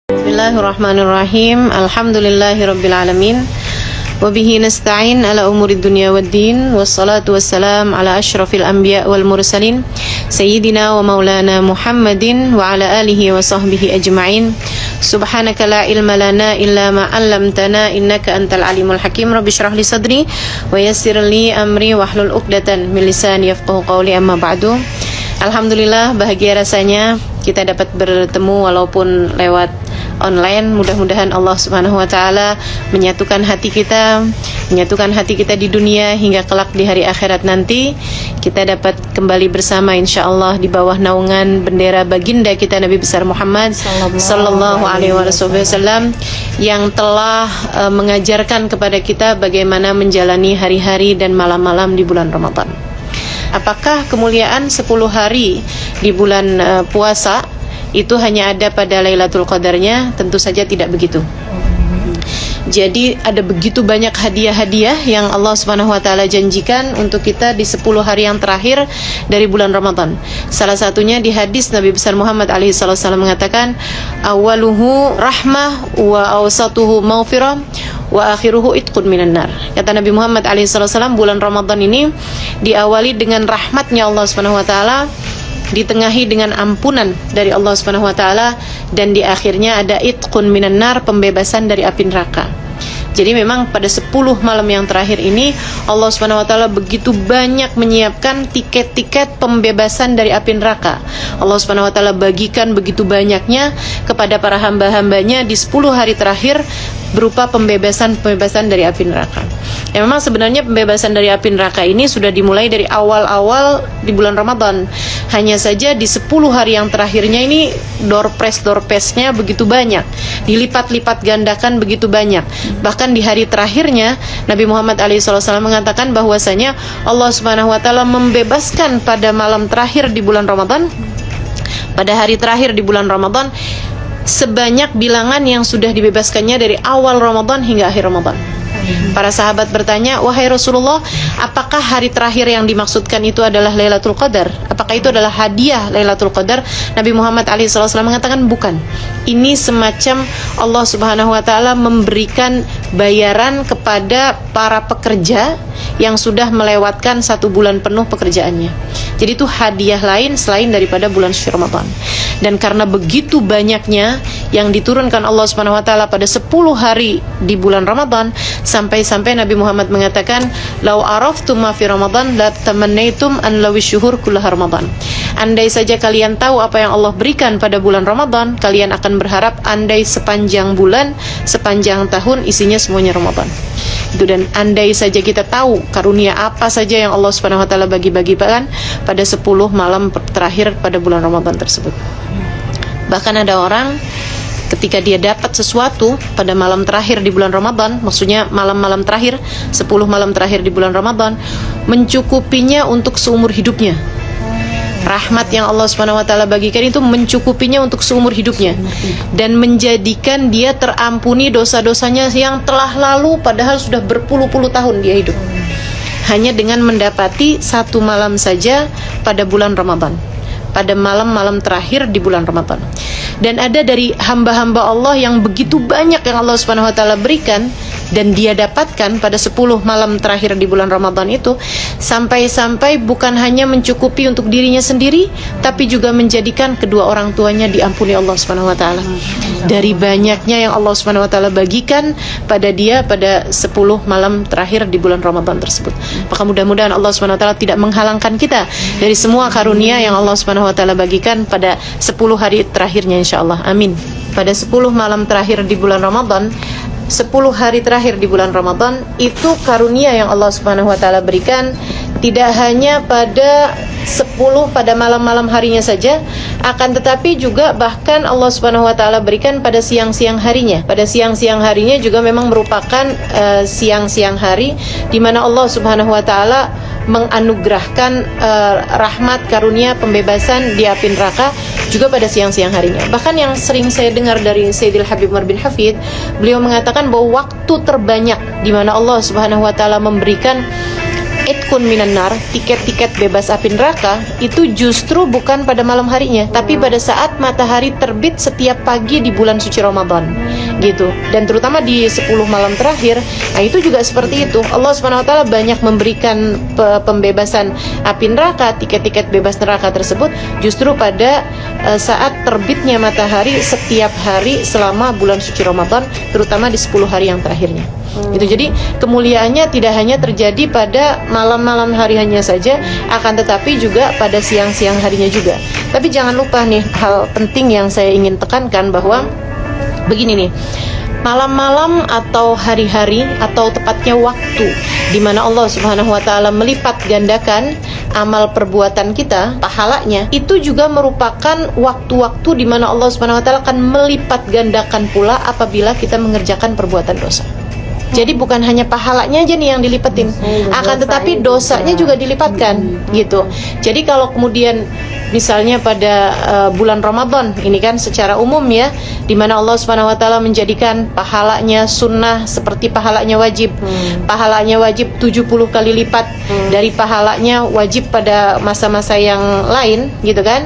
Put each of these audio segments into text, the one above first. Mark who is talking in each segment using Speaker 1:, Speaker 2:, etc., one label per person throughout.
Speaker 1: Bismillahirrahmanirrahim. Alhamdulillahirabbil alamin. Wabihi nasta'in ala umurid dunya waddin. Wassalatu wassalam ala asyrafil anbiya wal mursalin sayyidina wa maulana Muhammadin wa ala alihi wa sahbihi ajma'in. Subhanaka la ilma lana illa ma 'allamtana innaka antal alimul hakim. Rabbi shrah li sadri wa yassir li amri wahlul 'uqdatan min lisani yafqahu qawli. Amma ba'du. Alhamdulillah, bahagia rasanya kita dapat bertemu walaupun lewat online. Mudah-mudahan Allah Subhanahu wa taala menyatukan hati kita di dunia hingga kelak di hari akhirat nanti kita dapat kembali bersama insyaallah di bawah naungan bendera baginda kita Nabi besar Muhammad sallallahu alaihi wasallam yang telah mengajarkan kepada kita bagaimana menjalani hari-hari dan malam-malam di bulan Ramadan. Apakah kemuliaan 10 hari di bulan puasa itu hanya ada pada Lailatul Qadarnya? Tentu saja tidak begitu. Jadi ada begitu banyak hadiah-hadiah yang Allah Subhanahu wa taala janjikan untuk kita di 10 hari yang terakhir dari bulan Ramadan. Salah satunya di hadis Nabi besar Muhammad alaihi wasallam mengatakan, "Awaluhu rahmah wa awsatuhu maghfirah wa akhiruhu itqun minan nar." Kata Nabi Muhammad alaihi wasallam, bulan Ramadan ini diawali dengan rahmatnya Allah Subhanahu wa taala, ditengahi dengan ampunan dari Allah Subhanahu wa taala, dan di akhirnya ada itqun minan nar, pembebasan dari api neraka. Jadi memang pada 10 malam yang terakhir ini Allah Subhanahu wa taala begitu banyak menyiapkan tiket-tiket pembebasan dari api neraka. Allah Subhanahu wa taala bagikan begitu banyaknya kepada para hamba-hambanya di 10 hari terakhir berupa pembebasan dari api neraka. Ya, memang sebenarnya pembebasan dari api neraka ini sudah dimulai dari awal-awal di bulan Ramadan. Hanya saja di 10 hari yang terakhirnya ini door prize-nya begitu banyak, dilipat-lipat gandakan begitu banyak. Bahkan di hari terakhirnya Nabi Muhammad SAW mengatakan bahwasanya Allah Subhanahu wa taala membebaskan pada malam terakhir di bulan Ramadan, pada hari terakhir di bulan Ramadan, sebanyak bilangan yang sudah dibebaskannya dari awal Ramadan hingga akhir Ramadan. Para sahabat bertanya, "Wahai Rasulullah, apakah hari terakhir yang dimaksudkan itu adalah Lailatul Qadar? Apakah itu adalah hadiah Lailatul Qadar?" Nabi Muhammad SAW mengatakan, bukan. Ini semacam Allah Subhanahu wa taala memberikan bayaran kepada para pekerja yang sudah melewatkan 1 bulan penuh pekerjaannya. Jadi itu hadiah lain selain daripada bulan suci Ramadan. Dan karena begitu banyaknya yang diturunkan Allah Subhanahu wa taala pada 10 hari di bulan Ramadan, sampai-sampai Nabi Muhammad mengatakan, "Lau araftum ma fi Ramadan la tamannaitum an lawi syuhur kullah Ramadan." Andai saja kalian tahu apa yang Allah berikan pada bulan Ramadan, kalian akan berharap andai sepanjang bulan, sepanjang tahun isinya semuanya Ramadan. Itu, dan andai saja kita tahu karunia apa saja yang Allah Subhanahu wa taala bagi-bagikan pada 10 malam terakhir pada bulan Ramadan tersebut. Bahkan ada orang ketika dia dapat sesuatu pada malam terakhir di bulan Ramadan, maksudnya malam-malam terakhir, 10 malam terakhir di bulan Ramadan, mencukupinya untuk seumur hidupnya. Rahmat yang Allah Subhanahu wa taala bagikan itu mencukupinya untuk seumur hidupnya dan menjadikan dia terampuni dosa-dosanya yang telah lalu padahal sudah berpuluh-puluh tahun dia hidup. Hanya dengan mendapati 1 malam saja pada bulan Ramadan, pada malam-malam terakhir di bulan Ramadan. Dan ada dari hamba-hamba Allah yang begitu banyak yang Allah Subhanahu wa taala berikan dan dia dapatkan pada 10 malam terakhir di bulan Ramadan itu, sampai-sampai bukan hanya mencukupi untuk dirinya sendiri, tapi juga menjadikan kedua orang tuanya diampuni Allah Subhanahu wa taala. Dari banyaknya yang Allah Subhanahu wa taala bagikan pada dia pada 10 malam terakhir di bulan Ramadan tersebut. Maka mudah-mudahan Allah Subhanahu wa taala tidak menghalangkan kita dari semua karunia yang Allah Subhanahu wa taala bagikan pada 10 hari terakhirnya insyaallah. Amin. Pada 10 malam terakhir di bulan Ramadan, 10 hari terakhir di bulan Ramadan, itu karunia yang Allah Subhanahu wa taala berikan tidak hanya pada 10 pada malam-malam harinya saja, akan tetapi juga bahkan Allah Subhanahu wa taala berikan pada siang-siang harinya. Pada siang-siang harinya juga memang merupakan siang-siang hari di mana Allah Subhanahu wa taala menganugerahkan rahmat, karunia, pembebasan di api neraka juga pada siang-siang harinya. Bahkan yang sering saya dengar dari Sayyidil Habib Umar bin Hafid, beliau mengatakan bahwa waktu terbanyak di mana Allah Subhanahu wa taala memberikan itkun minan nar, tiket-tiket bebas api neraka, itu justru bukan pada malam harinya, tapi pada saat matahari terbit setiap pagi di bulan suci Ramadan, gitu. Dan terutama di 10 malam terakhir, nah itu juga seperti itu. Allah Subhanahu wa taala banyak memberikan pembebasan api neraka, tiket-tiket bebas neraka tersebut justru pada saat terbitnya matahari setiap hari selama bulan suci Ramadan, terutama di 10 hari yang terakhirnya. Gitu. Jadi kemuliaannya tidak hanya terjadi pada malam-malam harinya saja, akan tetapi juga pada siang-siang harinya juga. Tapi jangan lupa nih, hal penting yang saya ingin tekankan bahwa begini nih, malam-malam atau hari-hari atau tepatnya waktu di mana Allah Subhanahu wa taala melipat gandakan amal perbuatan kita, pahalanya, itu juga merupakan waktu-waktu di mana Allah Subhanahu wa taala akan melipat gandakan pula apabila kita mengerjakan perbuatan dosa. Jadi bukan hanya pahalanya aja nih yang dilipatin, akan tetapi dosanya juga dilipatkan, gitu. Jadi kalau kemudian misalnya pada bulan Ramadan ini kan secara umum ya, di mana Allah Subhanahu wa taala menjadikan pahalanya sunnah seperti pahalanya wajib. Pahalanya wajib 70 kali lipat dari pahalanya wajib pada masa-masa yang lain, gitu kan.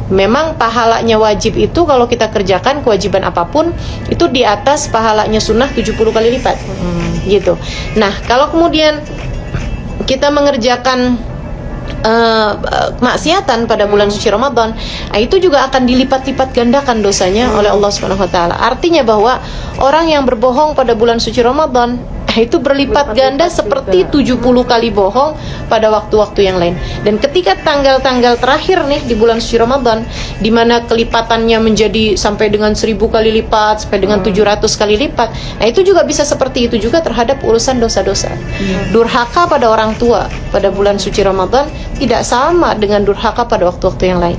Speaker 1: Memang pahalanya wajib itu kalau kita kerjakan kewajiban apapun itu di atas pahalanya sunnah 70 kali lipat, gitu. Nah, kalau kemudian kita mengerjakan maksiatan pada bulan suci Ramadan, itu juga akan dilipat-lipat gandakan dosanya oleh Allah Subhanahu wa taala. Artinya bahwa orang yang berbohong pada bulan suci Ramadan itu berlipat ganda seperti 70 kali bohong pada waktu-waktu yang lain. Dan ketika tanggal-tanggal terakhir nih di bulan suci Ramadan, di mana kelipatannya menjadi sampai dengan 1000 kali lipat, sampai dengan 700 kali lipat, nah itu juga bisa seperti itu juga terhadap urusan dosa-dosa. Durhaka pada orang tua pada bulan suci Ramadan tidak sama dengan durhaka pada waktu-waktu yang lain.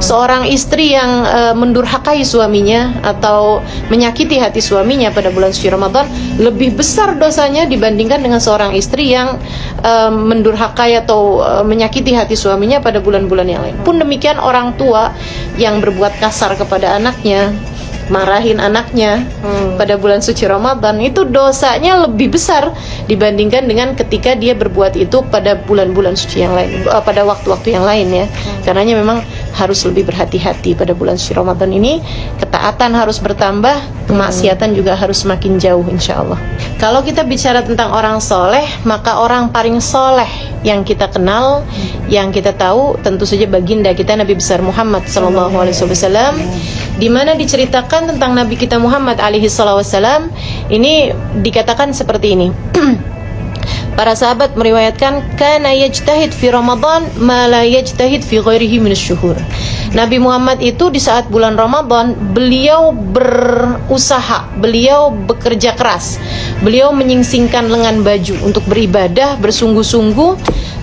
Speaker 1: Seorang istri yang mendurhakai suaminya atau menyakiti hati suaminya pada bulan suci Ramadan lebih besar dosanya dibandingkan dengan seorang istri yang mendurhakai atau menyakiti hati suaminya pada bulan-bulan yang lain. Pun demikian orang tua yang berbuat kasar kepada anaknya, marahin anaknya pada bulan suci Ramadan, itu dosanya lebih besar dibandingkan dengan ketika dia berbuat itu pada bulan-bulan suci yang lain, pada waktu-waktu yang lain ya. Karenanya memang harus lebih berhati-hati pada bulan suci Ramadan ini. Ketaatan harus bertambah, kemaksiatan juga harus semakin jauh insyaallah. Kalau kita bicara tentang orang soleh, maka orang paling soleh yang kita kenal, yang kita tahu tentu saja baginda kita Nabi besar Muhammad sallallahu alaihi wasallam, di mana diceritakan tentang Nabi kita Muhammad alaihi wasallam. Ini dikatakan seperti ini. Para sahabat meriwayatkan, kana yajtahid fi Ramadan ma la yajtahid fi ghairihi min asy-syuhur. Nabi Muhammad itu di saat bulan Ramadan beliau berusaha, beliau bekerja keras, beliau menyingsingkan lengan baju untuk beribadah bersungguh-sungguh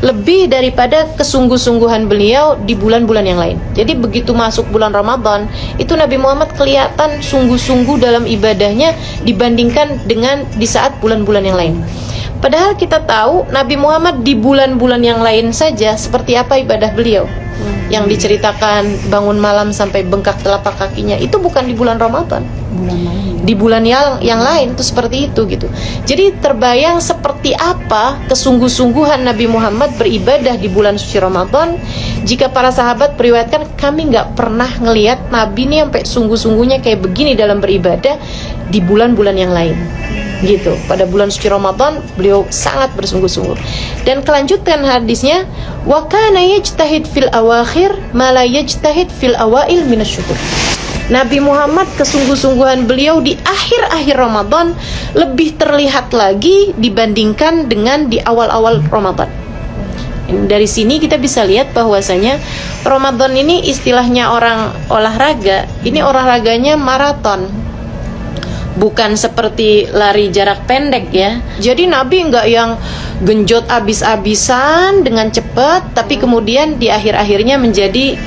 Speaker 1: lebih daripada kesungguh-sungguhan beliau di bulan-bulan yang lain. Jadi begitu masuk bulan Ramadan, itu Nabi Muhammad kelihatan sungguh-sungguh dalam ibadahnya dibandingkan dengan di saat bulan-bulan yang lain. Padahal kita tahu Nabi Muhammad di bulan-bulan yang lain saja seperti apa ibadah beliau. Yang diceritakan bangun malam sampai bengkak telapak kakinya, itu bukan di bulan Ramadan. Di bulan yang lain itu seperti itu gitu. Jadi terbayang seperti apa kesungguh-sungguhan Nabi Muhammad beribadah di bulan suci Ramadan. Jika para sahabat meriwayatkan, kami nggak pernah ngelihat Nabi ini sampai sungguh-sungguhnya kayak begini dalam beribadah di bulan-bulan yang lain. Gitu. Pada bulan suci Ramadan beliau sangat bersungguh-sungguh. Dan kelanjutan hadisnya, wa kana yajtahid fil awakhir ma la yajtahid fil awail minasyuhur. Nabi Muhammad kesungguh-sungguhan beliau di akhir-akhir Ramadan lebih terlihat lagi dibandingkan dengan di awal-awal Ramadan. Dari sini kita bisa lihat bahwasanya Ramadan ini istilahnya orang olahraga, ini olahraganya maraton. Bukan seperti lari jarak pendek ya. Jadi Nabi enggak yang genjot abis-abisan dengan cepat, tapi kemudian di akhir-akhirnya menjadi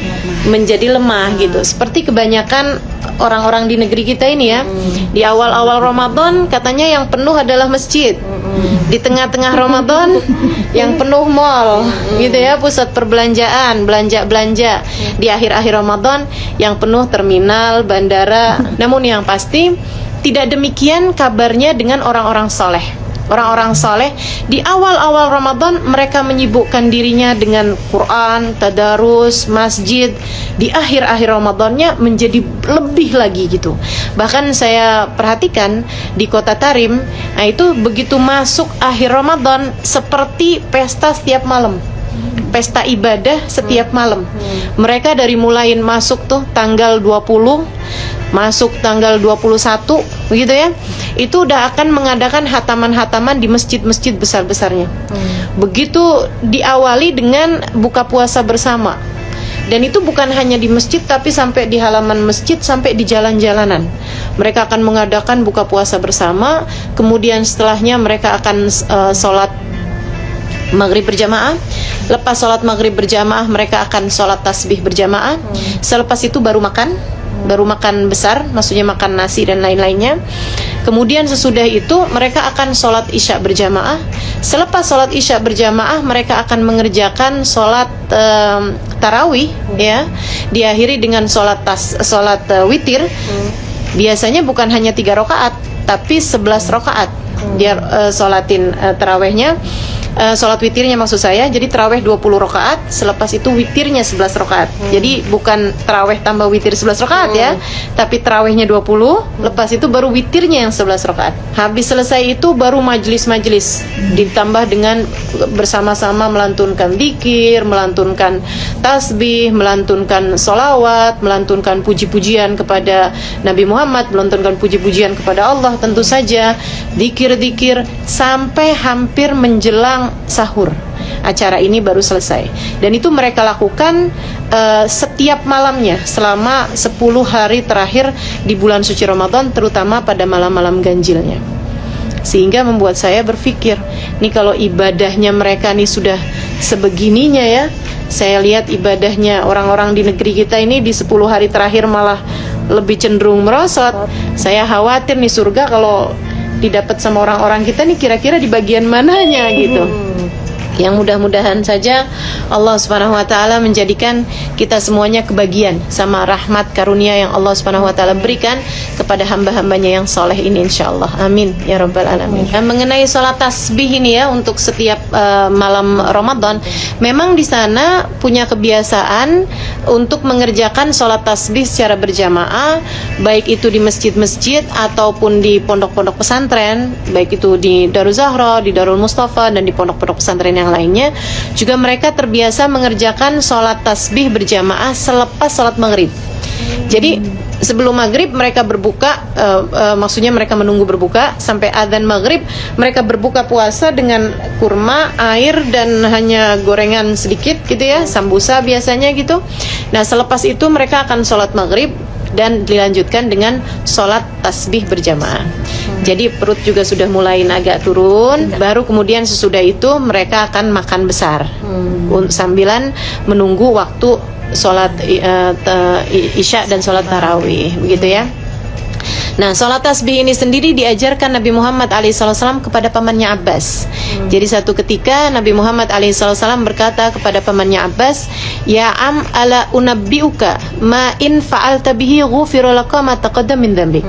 Speaker 1: lemah gitu. Seperti kebanyakan orang-orang di negeri kita ini ya. Di awal-awal Ramadan katanya yang penuh adalah masjid. Di tengah-tengah Ramadan yang penuh mall gitu ya, pusat perbelanjaan, belanja-belanja. Di akhir-akhir Ramadan yang penuh terminal, bandara. Namun yang pasti tidak demikian kabarnya dengan orang-orang soleh. Orang-orang saleh di awal-awal Ramadan mereka menyibukkan dirinya dengan Quran, tadarus, masjid. Di akhir-akhir Ramadannya menjadi lebih lagi gitu. Bahkan saya perhatikan di kota Tarim, nah itu begitu masuk akhir Ramadan seperti pesta setiap malam. Pesta ibadah setiap malam. Mereka dari mulai masuk tuh tanggal 20, masuk tanggal 21 begitu ya. Itu udah akan mengadakan hataman-hataman di masjid-masjid besar-besarnya. Begitu diawali dengan buka puasa bersama. Dan itu bukan hanya di masjid, tapi sampai di halaman masjid, sampai di jalan-jalanan. Mereka akan mengadakan buka puasa bersama. Kemudian setelahnya mereka akan sholat maghrib berjamaah. Lepas sholat maghrib berjamaah mereka akan sholat tasbih berjamaah. Selepas itu baru makan besar, maksudnya makan nasi dan lain-lainnya. Kemudian sesudah itu mereka akan sholat isya berjamaah. Selepas sholat isya berjamaah mereka akan mengerjakan sholat tarawih, ya, diakhiri dengan sholat witir. Biasanya bukan hanya 3 rakaat, tapi 11 rakaat. Dia sholatin tarawihnya, sholat witirnya maksud saya. Jadi tarawih 20 rakaat, selepas itu witirnya 11 rakaat. Jadi bukan tarawih tambah witir 11 rakaat ya, tapi tarawihnya 20, lepas itu baru witirnya yang 11 rakaat. Habis selesai itu baru majelis-majelis, ditambah dengan bersama-sama melantunkan zikir, melantunkan tasbih, melantunkan sholawat, melantunkan puji-pujian kepada Nabi Muhammad, melantunkan puji-pujian kepada Allah tentu saja, zikir-zikir sampai hampir menjelang sahur. Acara ini baru selesai. Dan itu mereka lakukan setiap malamnya selama 10 hari terakhir di bulan suci Ramadan, terutama pada malam-malam ganjilnya. Sehingga membuat saya berpikir, nih kalau ibadahnya mereka nih sudah sebegininya ya. Saya lihat ibadahnya orang-orang di negeri kita ini di 10 hari terakhir malah lebih cenderung merosot. Saya khawatir nih surga kalau didapat sama orang-orang kita nih kira-kira di bagian mananya gitu. Yang mudah-mudahan saja Allah Subhanahu wa taala menjadikan kita semuanya kebagian sama rahmat karunia yang Allah Subhanahu wa taala berikan kepada hamba-hambanya yang soleh ini insyaallah. Amin ya rabbal alamin. Mengenai sholat tasbih ini ya, untuk setiap malam Ramadan, memang di sana punya kebiasaan untuk mengerjakan sholat tasbih secara berjamaah, baik itu di masjid-masjid ataupun di pondok-pondok pesantren, baik itu di Darul Zahra, di Darul Mustafa, dan di pondok-pondok pesantren yang lainnya. Juga mereka terbiasa mengerjakan sholat tasbih berjamaah selepas sholat maghrib. Jadi sebelum maghrib mereka berbuka, maksudnya mereka menunggu berbuka sampai adzan maghrib. Mereka berbuka puasa dengan kurma, air, dan hanya gorengan sedikit gitu ya, sambusa biasanya gitu. Nah selepas itu mereka akan sholat maghrib dan dilanjutkan dengan sholat tasbih berjamaah. Jadi perut juga sudah mulai agak turun. Baru kemudian sesudah itu mereka akan makan besar sambilan menunggu waktu sholat isya dan sholat tarawih, begitu ya. Nah, sholat tasbih ini sendiri diajarkan Nabi Muhammad SAW kepada pamannya Abbas. Jadi satu ketika Nabi Muhammad SAW berkata kepada pamannya Abbas, "Ya am, ala unabbiuka ma in fa'alta bihi ghufira laka ma taqaddama min dzambik."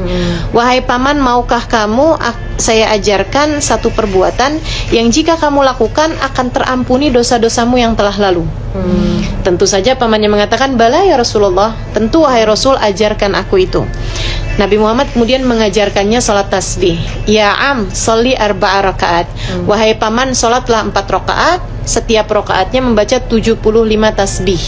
Speaker 1: Wahai paman, maukah kamu saya ajarkan satu perbuatan yang jika kamu lakukan akan terampuni dosa-dosamu yang telah lalu? Tentu saja pamannya mengatakan, "Bala ya Rasulullah, tentu wahai Rasul, ajarkan aku itu." Nabi Muhammad kemudian mengajarkannya sholat tasbih. Ya am, sholli arba'a rakaat. Wahai paman, sholatlah 4 rakaat. Setiap rakaatnya membaca 75 tasbih,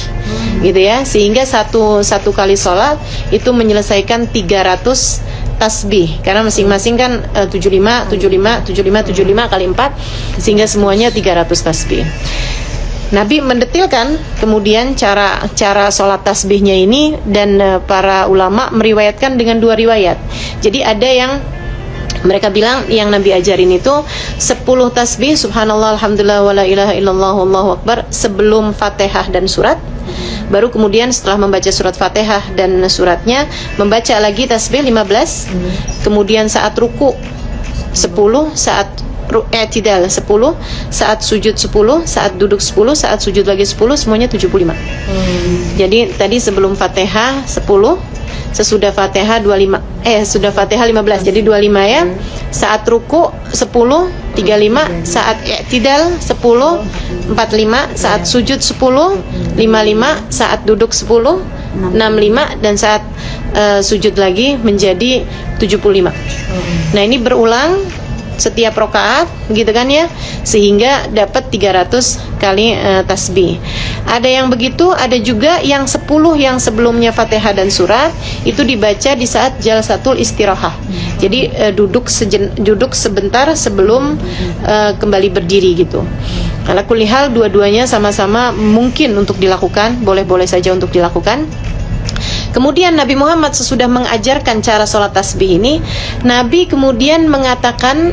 Speaker 1: gitu ya. Sehingga satu kali sholat itu menyelesaikan 300 tasbih. Karena masing-masing kan 75 kali 4, sehingga semuanya 300 tasbih. Nabi mendetilkan kemudian cara sholat tasbihnya ini, dan para ulama meriwayatkan dengan 2 riwayat. Jadi ada yang mereka bilang yang Nabi ajarin itu 10 tasbih subhanallah alhamdulillah wala ilaha illallah wallahu akbar sebelum Fatihah dan surat. Baru kemudian setelah membaca surat Fatihah dan suratnya membaca lagi tasbih 15. Kemudian saat ruku 10, saat i'tidal 10, saat sujud 10, saat duduk 10, saat sujud lagi 10, semuanya 75. Jadi tadi sebelum Fatihah 10, sesudah Fatihah 25, sudah Fatihah 15, jadi 25 ya. Saat ruku 10, 35, saat i'tidal 10, 45, saat sujud 10, 55, saat duduk 10, 65, dan saat sujud lagi menjadi 75. Nah, ini berulang setiap rakaat gitu kan ya, sehingga dapat 300 kali tasbih. Ada yang begitu, ada juga yang 10 yang sebelumnya Fatihah dan surat itu dibaca di saat jalsatul istirahah. Jadi duduk sebentar sebelum kembali berdiri gitu. Ala kulli hal, dua-duanya sama-sama mungkin untuk dilakukan, boleh-boleh saja untuk dilakukan. Kemudian Nabi Muhammad sesudah mengajarkan cara sholat tasbih ini, Nabi kemudian mengatakan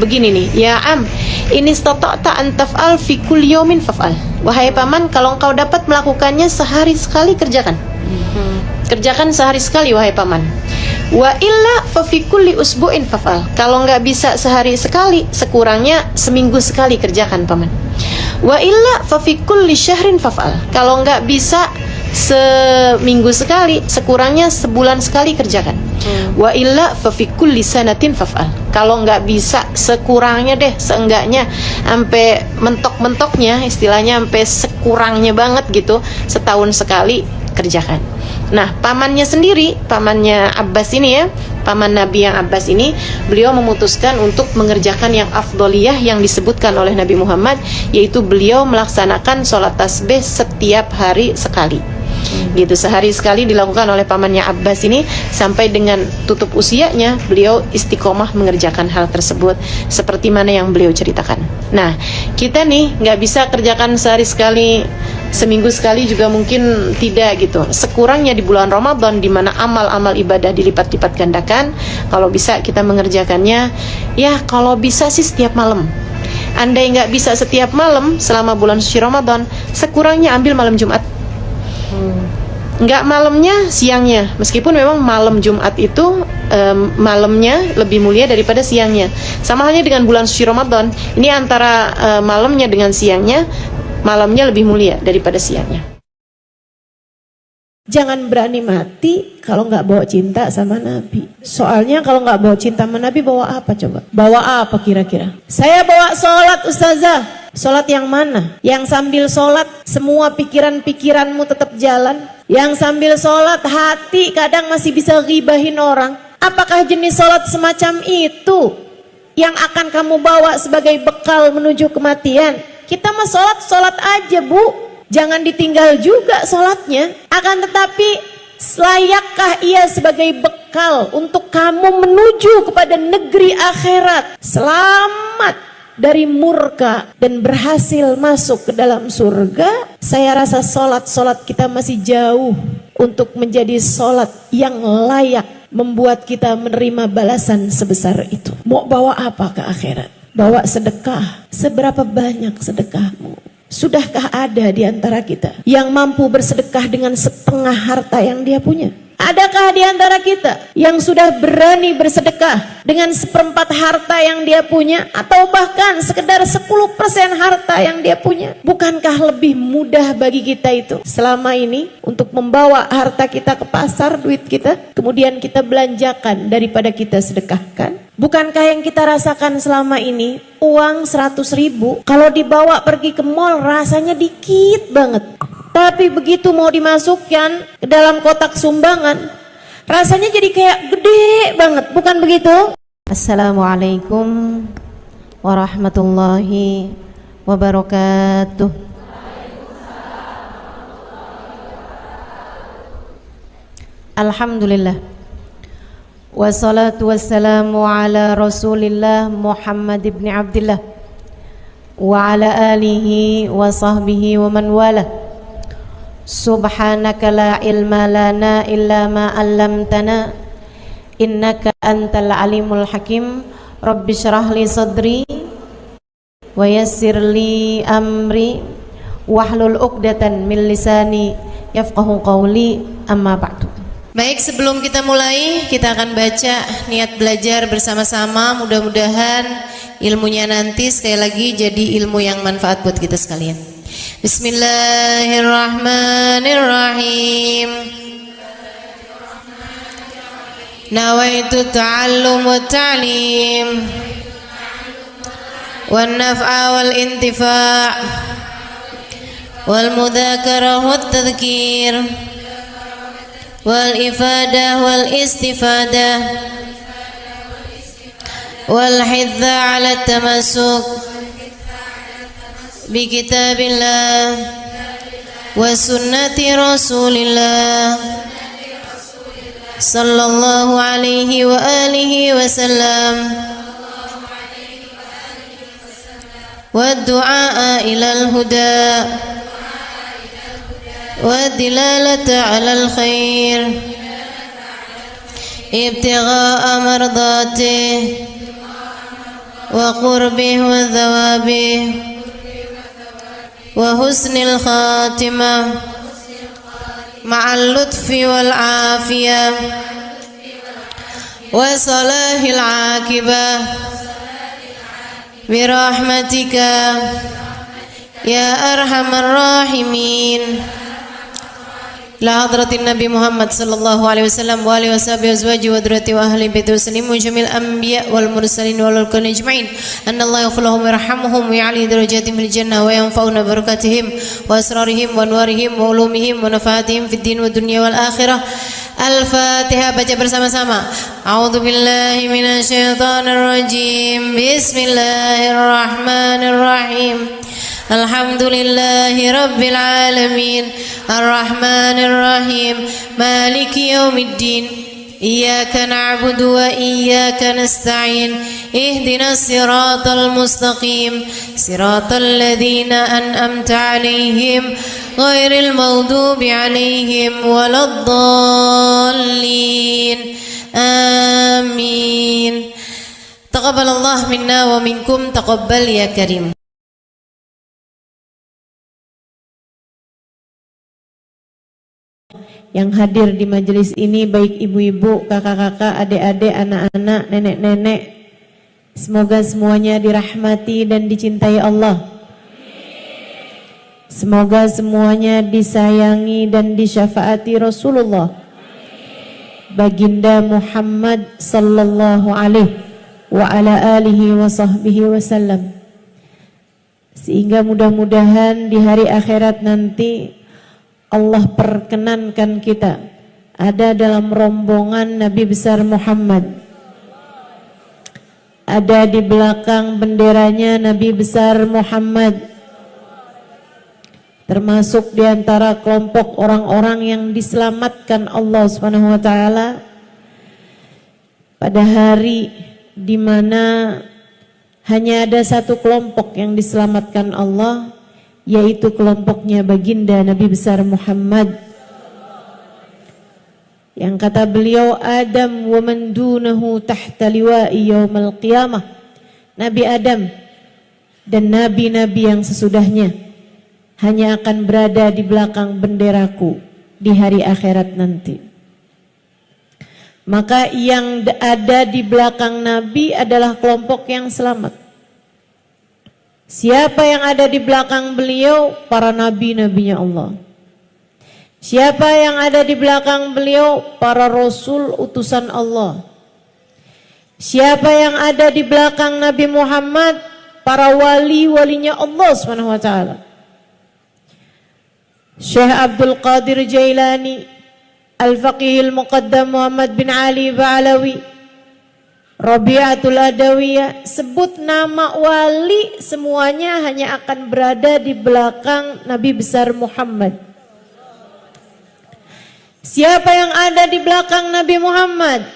Speaker 1: begini nih, ya am, ini istata'ta an taf'al fi kulli yawmin faf'al. Wahai paman, kalau engkau dapat melakukannya sehari sekali, kerjakan. Kerjakan sehari sekali wahai paman. Wa illa fa fi kulli usbu'in faf'al. Kalau enggak bisa sehari sekali, sekurangnya seminggu sekali kerjakan paman. Wa illa fa fi kulli syahrin faf'al. Kalau enggak bisa seminggu sekali, sekurangnya sebulan sekali kerjakan. Wa illa fa fi kulli sanatin faf'al. Kalau nggak bisa, sekurangnya deh, seenggaknya sampai mentok-mentoknya, istilahnya sampai sekurangnya banget gitu, setahun sekali kerjakan. Nah, pamannya sendiri, pamannya Abbas ini ya, paman Nabi yang Abbas ini, beliau memutuskan untuk mengerjakan yang afdoliyah yang disebutkan oleh Nabi Muhammad, yaitu beliau melaksanakan sholat tasbih setiap hari sekali. Gitu, sehari sekali dilakukan oleh pamannya Abbas ini, sampai dengan tutup usianya beliau istiqomah mengerjakan hal tersebut seperti mana yang beliau ceritakan. Nah, kita nih nggak bisa kerjakan sehari sekali, seminggu sekali juga mungkin tidak gitu. Sekurangnya di bulan Ramadan, di mana amal-amal ibadah dilipat-lipat gandakan, kalau bisa kita mengerjakannya ya kalau bisa sih setiap malam. Andai nggak bisa setiap malam selama bulan suci Ramadan, sekurangnya ambil malam Jumat. Nggak malamnya, siangnya. Meskipun memang malam Jumat itu malamnya lebih mulia daripada siangnya. Sama halnya dengan bulan suci Ramadan, ini antara malamnya dengan siangnya, malamnya lebih mulia daripada siangnya.
Speaker 2: Jangan berani mati kalau nggak bawa cinta sama Nabi. Soalnya kalau nggak bawa cinta sama Nabi, bawa apa coba? Bawa apa kira-kira? Saya bawa sholat, ustazah. Sholat yang mana? Yang sambil sholat semua pikiran-pikiranmu tetap jalan? Yang sambil sholat hati kadang masih bisa ghibahin orang? Apakah jenis sholat semacam itu yang akan kamu bawa sebagai bekal menuju kematian? Kita mah sholat aja bu, jangan ditinggal juga sholatnya. Akan tetapi layakkah ia sebagai bekal untuk kamu menuju kepada negeri akhirat, selamat dari murka dan berhasil masuk ke dalam surga? Saya rasa sholat kita masih jauh untuk menjadi sholat yang layak membuat kita menerima balasan sebesar itu. Mau bawa apa ke akhirat? Bawa sedekah. Seberapa banyak sedekahmu? Sudahkah ada di antara kita yang mampu bersedekah dengan setengah harta yang dia punya? Adakah di antara kita yang sudah berani bersedekah dengan seperempat harta yang dia punya, atau bahkan sekedar 10% harta yang dia punya? Bukankah lebih mudah bagi kita itu selama ini untuk membawa harta kita ke pasar, duit kita, kemudian kita belanjakan daripada kita sedekahkan? Bukankah yang kita rasakan selama ini, uang 100.000 kalau dibawa pergi ke mall rasanya dikit banget, tapi begitu mau dimasukkan ke dalam kotak sumbangan, rasanya jadi kayak gede banget, bukan begitu? Assalamualaikum warahmatullahi wabarakatuh. Alhamdulillah. Wassalatu wassalamu ala Rasulillah Muhammad ibn Abdillah wa ala alihi wa sahbihi wa man wala. Subhanaka la ilma lana illa ma 'allamtana innaka antal alimul hakim. Rabbi shrah li sadri wa yassir li amri wahlul 'uqdatan min lisani yafqahu qawli, amma ba'du.
Speaker 1: Baik, sebelum kita mulai, kita akan baca niat belajar bersama-sama. Mudah-mudahan ilmunya nanti sekali lagi jadi ilmu yang manfaat buat kita sekalian. Bismillahirrahmanirrahim. نويت التعلم والتعليم والنفع والانتفاع والمذاكرة والتذكير والإفادة والاستفادة والحث على التمسك بكتاب الله وسنة رسول الله صلى الله عليه وآله وسلم والدعاء إلى الهدى والدلالة على الخير ابتغاء مرضاته وقربه وثوابه وحسن الخاتمة مع اللطف والعافية وصلاح العاقبة برحمتك يا أرحم الراحمين. إلى حضرة النبي محمد صلى الله عليه وسلم وآله وصحبه وأزواجه وذريته وأهل بيته وسلم وجميع الأنبياء والمرسلين والكون أجمعين أن الله يغفر لهم ويرحمهم ويعلي درجاتهم في الجنة وينفعنا ببركاتهم وأسرارهم وأنوارهم وعلومهم ونفعاتهم في الدين والدنيا والآخرة. Al-Fatihah, baca bersama-sama. A'udzu billahi minasyaitonir rajim. Bismillahirrahmanirrahim. Alhamdulillahi rabbil alamin. Arrahmanir rahim. Maliki yaumiddin. Iyyaka na'budu wa iyyaka nasta'in. Ihdinas siratal mustaqim. Siratal ladzina an'amta 'alaihim ghairil maghdubi 'alaihim waladdallin. Amin. Taqabbalallahu minna wa minkum, taqabbal ya karim.
Speaker 2: Yang hadir di majelis ini baik ibu-ibu, kakak-kakak, adik-adik, anak-anak, nenek-nenek, semoga semuanya dirahmati dan dicintai Allah. Semoga semuanya disayangi dan disyafaati Rasulullah Baginda Muhammad sallallahu alaihi wa ala alihi wa sahbihi wasallam, sehingga mudah-mudahan di hari akhirat nanti Allah perkenankan kita ada dalam rombongan Nabi besar Muhammad, ada di belakang benderanya Nabi besar Muhammad, termasuk di antara kelompok orang-orang yang diselamatkan Allah Subhanahu wa taala pada hari di mana hanya ada satu kelompok yang diselamatkan Allah, yaitu kelompoknya baginda Nabi besar Muhammad, yang kata beliau Adam wa man dunahu tahta liwa'i yaumal qiyamah. Nabi Adam dan nabi-nabi yang sesudahnya hanya akan berada di belakang benderaku di hari akhirat nanti. Maka yang ada di belakang Nabi adalah kelompok yang selamat. Siapa yang ada di belakang beliau? Para nabi-nabinya Allah. Siapa yang ada di belakang beliau? Para rasul utusan Allah. Siapa yang ada di belakang Nabi Muhammad? Para wali-walinya Allah Subhanahu wa taala. Syekh Abdul Qadir Jailani, Al-Faqih Al-Muqaddam Muhammad bin Ali Ba'alawi, Rabi'atul Adawiyah, sebut nama wali semuanya hanya akan berada di belakang Nabi besar Muhammad. Siapa yang ada di belakang Nabi Muhammad?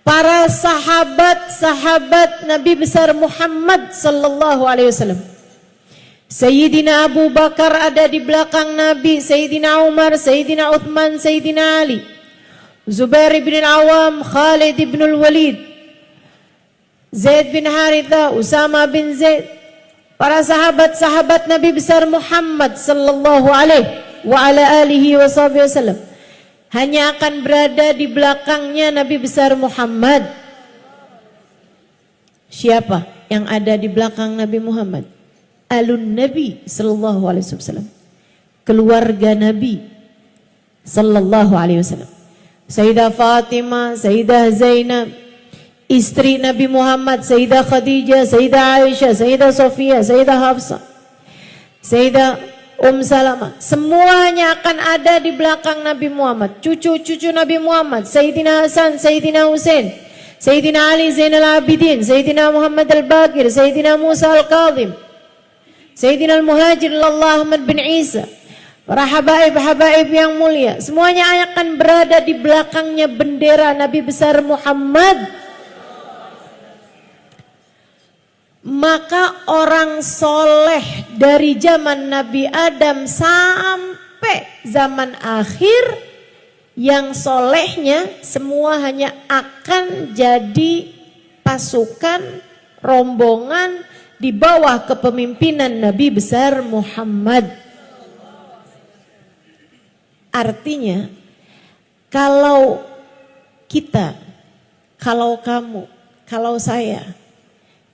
Speaker 2: Para sahabat-sahabat Nabi besar Muhammad sallallahu alaihi wasallam. Sayyidina Abu Bakar ada di belakang Nabi, Sayyidina Umar, Sayyidina Uthman, Sayyidina Ali, Zubair bin Al-Awam, Khalid bin Al-Walid, Zaid bin Haritha, Usama bin Zaid. Para sahabat-sahabat Nabi besar Muhammad sallallahu alaihi wa ala alihi wasallam hanya akan berada di belakangnya Nabi besar Muhammad. Siapa yang ada di belakang Nabi Muhammad? Alun Nabi sallallahu alaihi wasallam, keluarga Nabi sallallahu alaihi wasallam. Sayyidah Fatimah, Sayyidah Zainab, istri Nabi Muhammad, Sayyidah Khadijah, Sayyidah Aisyah, Sayyidah Sofia, Sayyidah Hafsah, Sayyidah Salamah, semuanya akan ada di belakang Nabi Muhammad. Cucu-cucu Nabi Muhammad, Sayyidina Hasan, Sayyidina Husain, Sayyidina Ali Zainal Abidin, Sayyidina Muhammad Al-Baqir, Sayyidina Musa Al-Kadhim, Sayyidina Al-Muhajir Allah Ahmad bin Isa, para habaib-habaib yang mulia, semuanya akan berada di belakangnya bendera Nabi besar Muhammad. Maka orang soleh dari zaman Nabi Adam sampai zaman akhir, yang solehnya semua hanya akan jadi pasukan, rombongan di bawah kepemimpinan Nabi besar Muhammad. Artinya, kalau kita, kalau kamu, kalau saya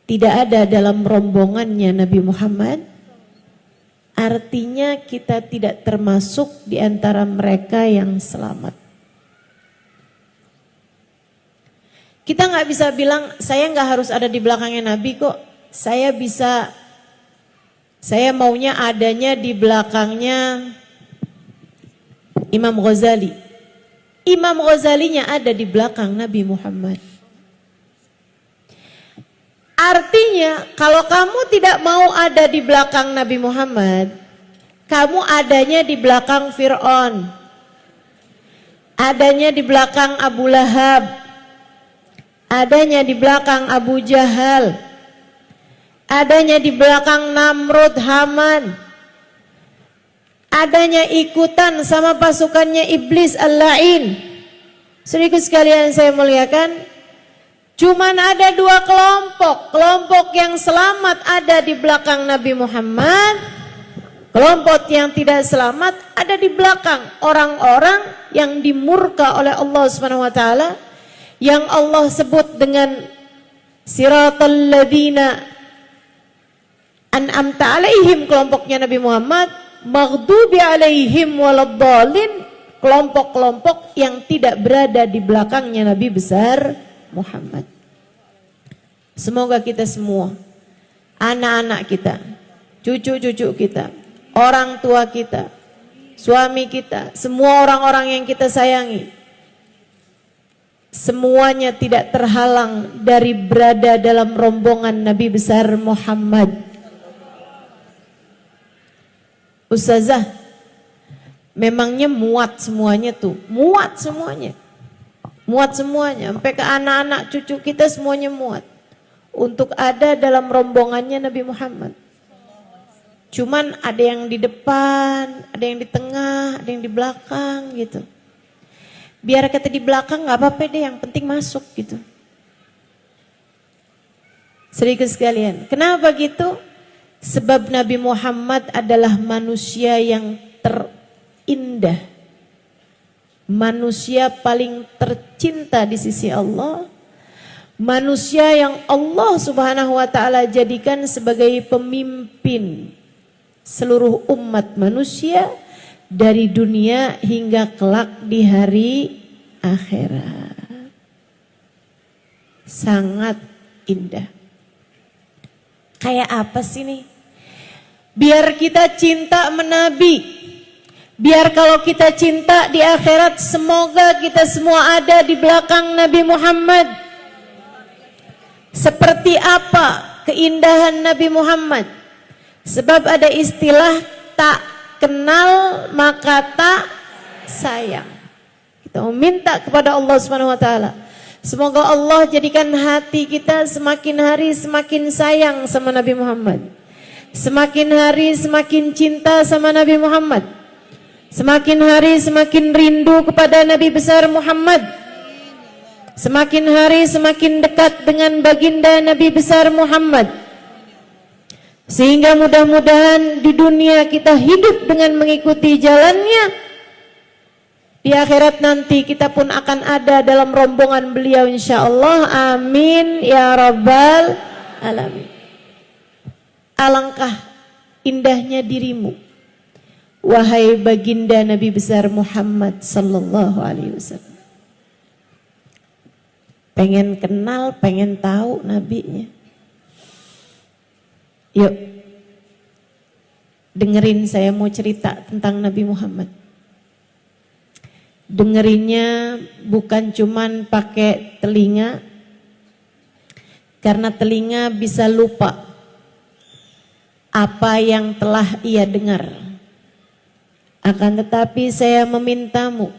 Speaker 2: tidak ada dalam rombongannya Nabi Muhammad, artinya kita tidak termasuk di antara mereka yang selamat. Kita nggak bisa bilang, saya nggak harus ada di belakangnya Nabi kok. Saya maunya adanya di belakangnya Imam Ghazali. Imam Ghazalinya ada di belakang Nabi Muhammad. Artinya kalau kamu tidak mau ada di belakang Nabi Muhammad, kamu adanya di belakang Fir'aun, adanya di belakang Abu Lahab, adanya di belakang Abu Jahal, adanya di belakang Namrud, Haman, adanya ikutan sama pasukannya Iblis Al-La'in. Sedikit sekalian saya muliakan, cuman ada dua kelompok. Kelompok yang selamat ada di belakang Nabi Muhammad. Kelompok yang tidak selamat ada di belakang orang-orang yang dimurka oleh Allah Subhanahu wa taala, yang Allah sebut dengan siratal ladzina an'amta alaihim, kelompoknya Nabi Muhammad, maghdubi alaihim waladdallin, kelompok-kelompok yang tidak berada di belakangnya Nabi besar Muhammad. Semoga kita semua, anak-anak kita, cucu-cucu kita, orang tua kita, suami kita, semua orang-orang yang kita sayangi, semuanya tidak terhalang dari berada dalam rombongan Nabi besar Muhammad. Ustazah, memangnya muat semuanya tuh, muat semuanya. Muat semuanya, sampai ke anak-anak cucu kita semuanya muat untuk ada dalam rombongannya Nabi Muhammad. Cuman ada yang di depan, ada yang di tengah, ada yang di belakang gitu. Biar kata di belakang gak apa-apa deh, yang penting masuk gitu. Sedikit sekalian, kenapa gitu? Sebab Nabi Muhammad adalah manusia yang terindah, manusia paling tercinta di sisi Allah, manusia yang Allah Subhanahu wa taala jadikan sebagai pemimpin seluruh umat manusia dari dunia hingga kelak di hari akhirat. Sangat indah. Kayak apa sih nih? Biar kita cinta menabi. Biar kalau kita cinta di akhirat, semoga kita semua ada di belakang Nabi Muhammad. Seperti apa keindahan Nabi Muhammad? Sebab ada istilah tak kenal maka tak sayang. Kita meminta kepada Allah Subhanahu wa taala, semoga Allah jadikan hati kita semakin hari semakin sayang sama Nabi Muhammad. Semakin hari semakin cinta sama Nabi Muhammad. Semakin hari semakin rindu kepada Nabi besar Muhammad. Semakin hari semakin dekat dengan baginda Nabi besar Muhammad. Sehingga mudah-mudahan di dunia kita hidup dengan mengikuti jalannya. Di akhirat nanti kita pun akan ada dalam rombongan beliau insyaallah. Amin ya rabbal alamin. Alangkah indahnya dirimu, wahai baginda Nabi besar Muhammad sallallahu alaihi wasallam. pengen kenal, pengen tahu nabinya. Yuk, dengerin saya mau cerita tentang Nabi Muhammad. Dengerinnya bukan cuman pakai telinga, karena telinga bisa lupa apa yang telah ia dengar. Akan tetapi saya memintamu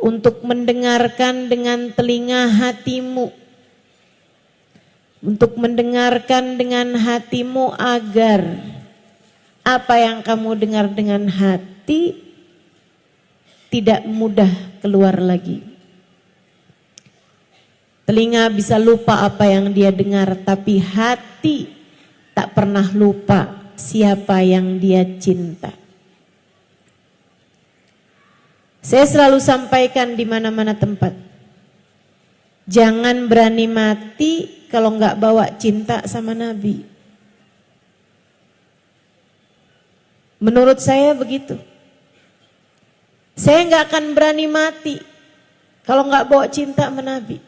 Speaker 2: untuk mendengarkan dengan telinga hatimu, untuk mendengarkan dengan hatimu agar apa yang kamu dengar dengan hati tidak mudah keluar lagi. Telinga bisa lupa apa yang dia dengar, tapi hati tak pernah lupa siapa yang dia cinta. Saya selalu sampaikan di mana-mana tempat, jangan berani mati kalau nggak bawa cinta sama Nabi. Menurut saya begitu. Saya nggak akan berani mati kalau nggak bawa cinta sama Nabi.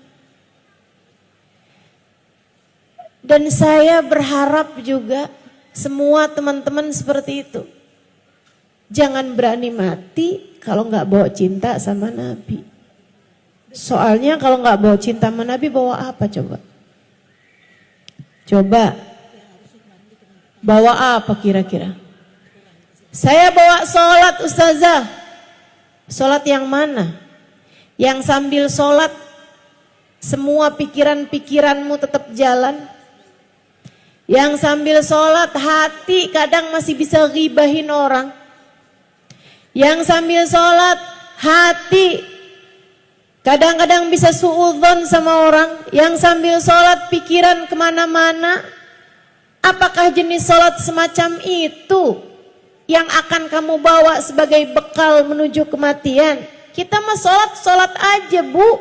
Speaker 2: Dan saya berharap juga semua teman-teman seperti itu. Jangan berani mati kalau nggak bawa cinta sama Nabi. Soalnya kalau nggak bawa cinta sama Nabi, bawa apa coba? Coba, bawa apa kira-kira? Saya bawa sholat ustazah. Sholat yang mana? Yang sambil sholat semua pikiran-pikiranmu tetap jalan. Yang sambil sholat hati kadang masih bisa ghibahin orang. Yang sambil sholat hati kadang-kadang bisa suudzon sama orang. Yang sambil sholat pikiran kemana-mana. Apakah jenis sholat semacam itu yang akan kamu bawa sebagai bekal menuju kematian? Kita mah sholat aja bu.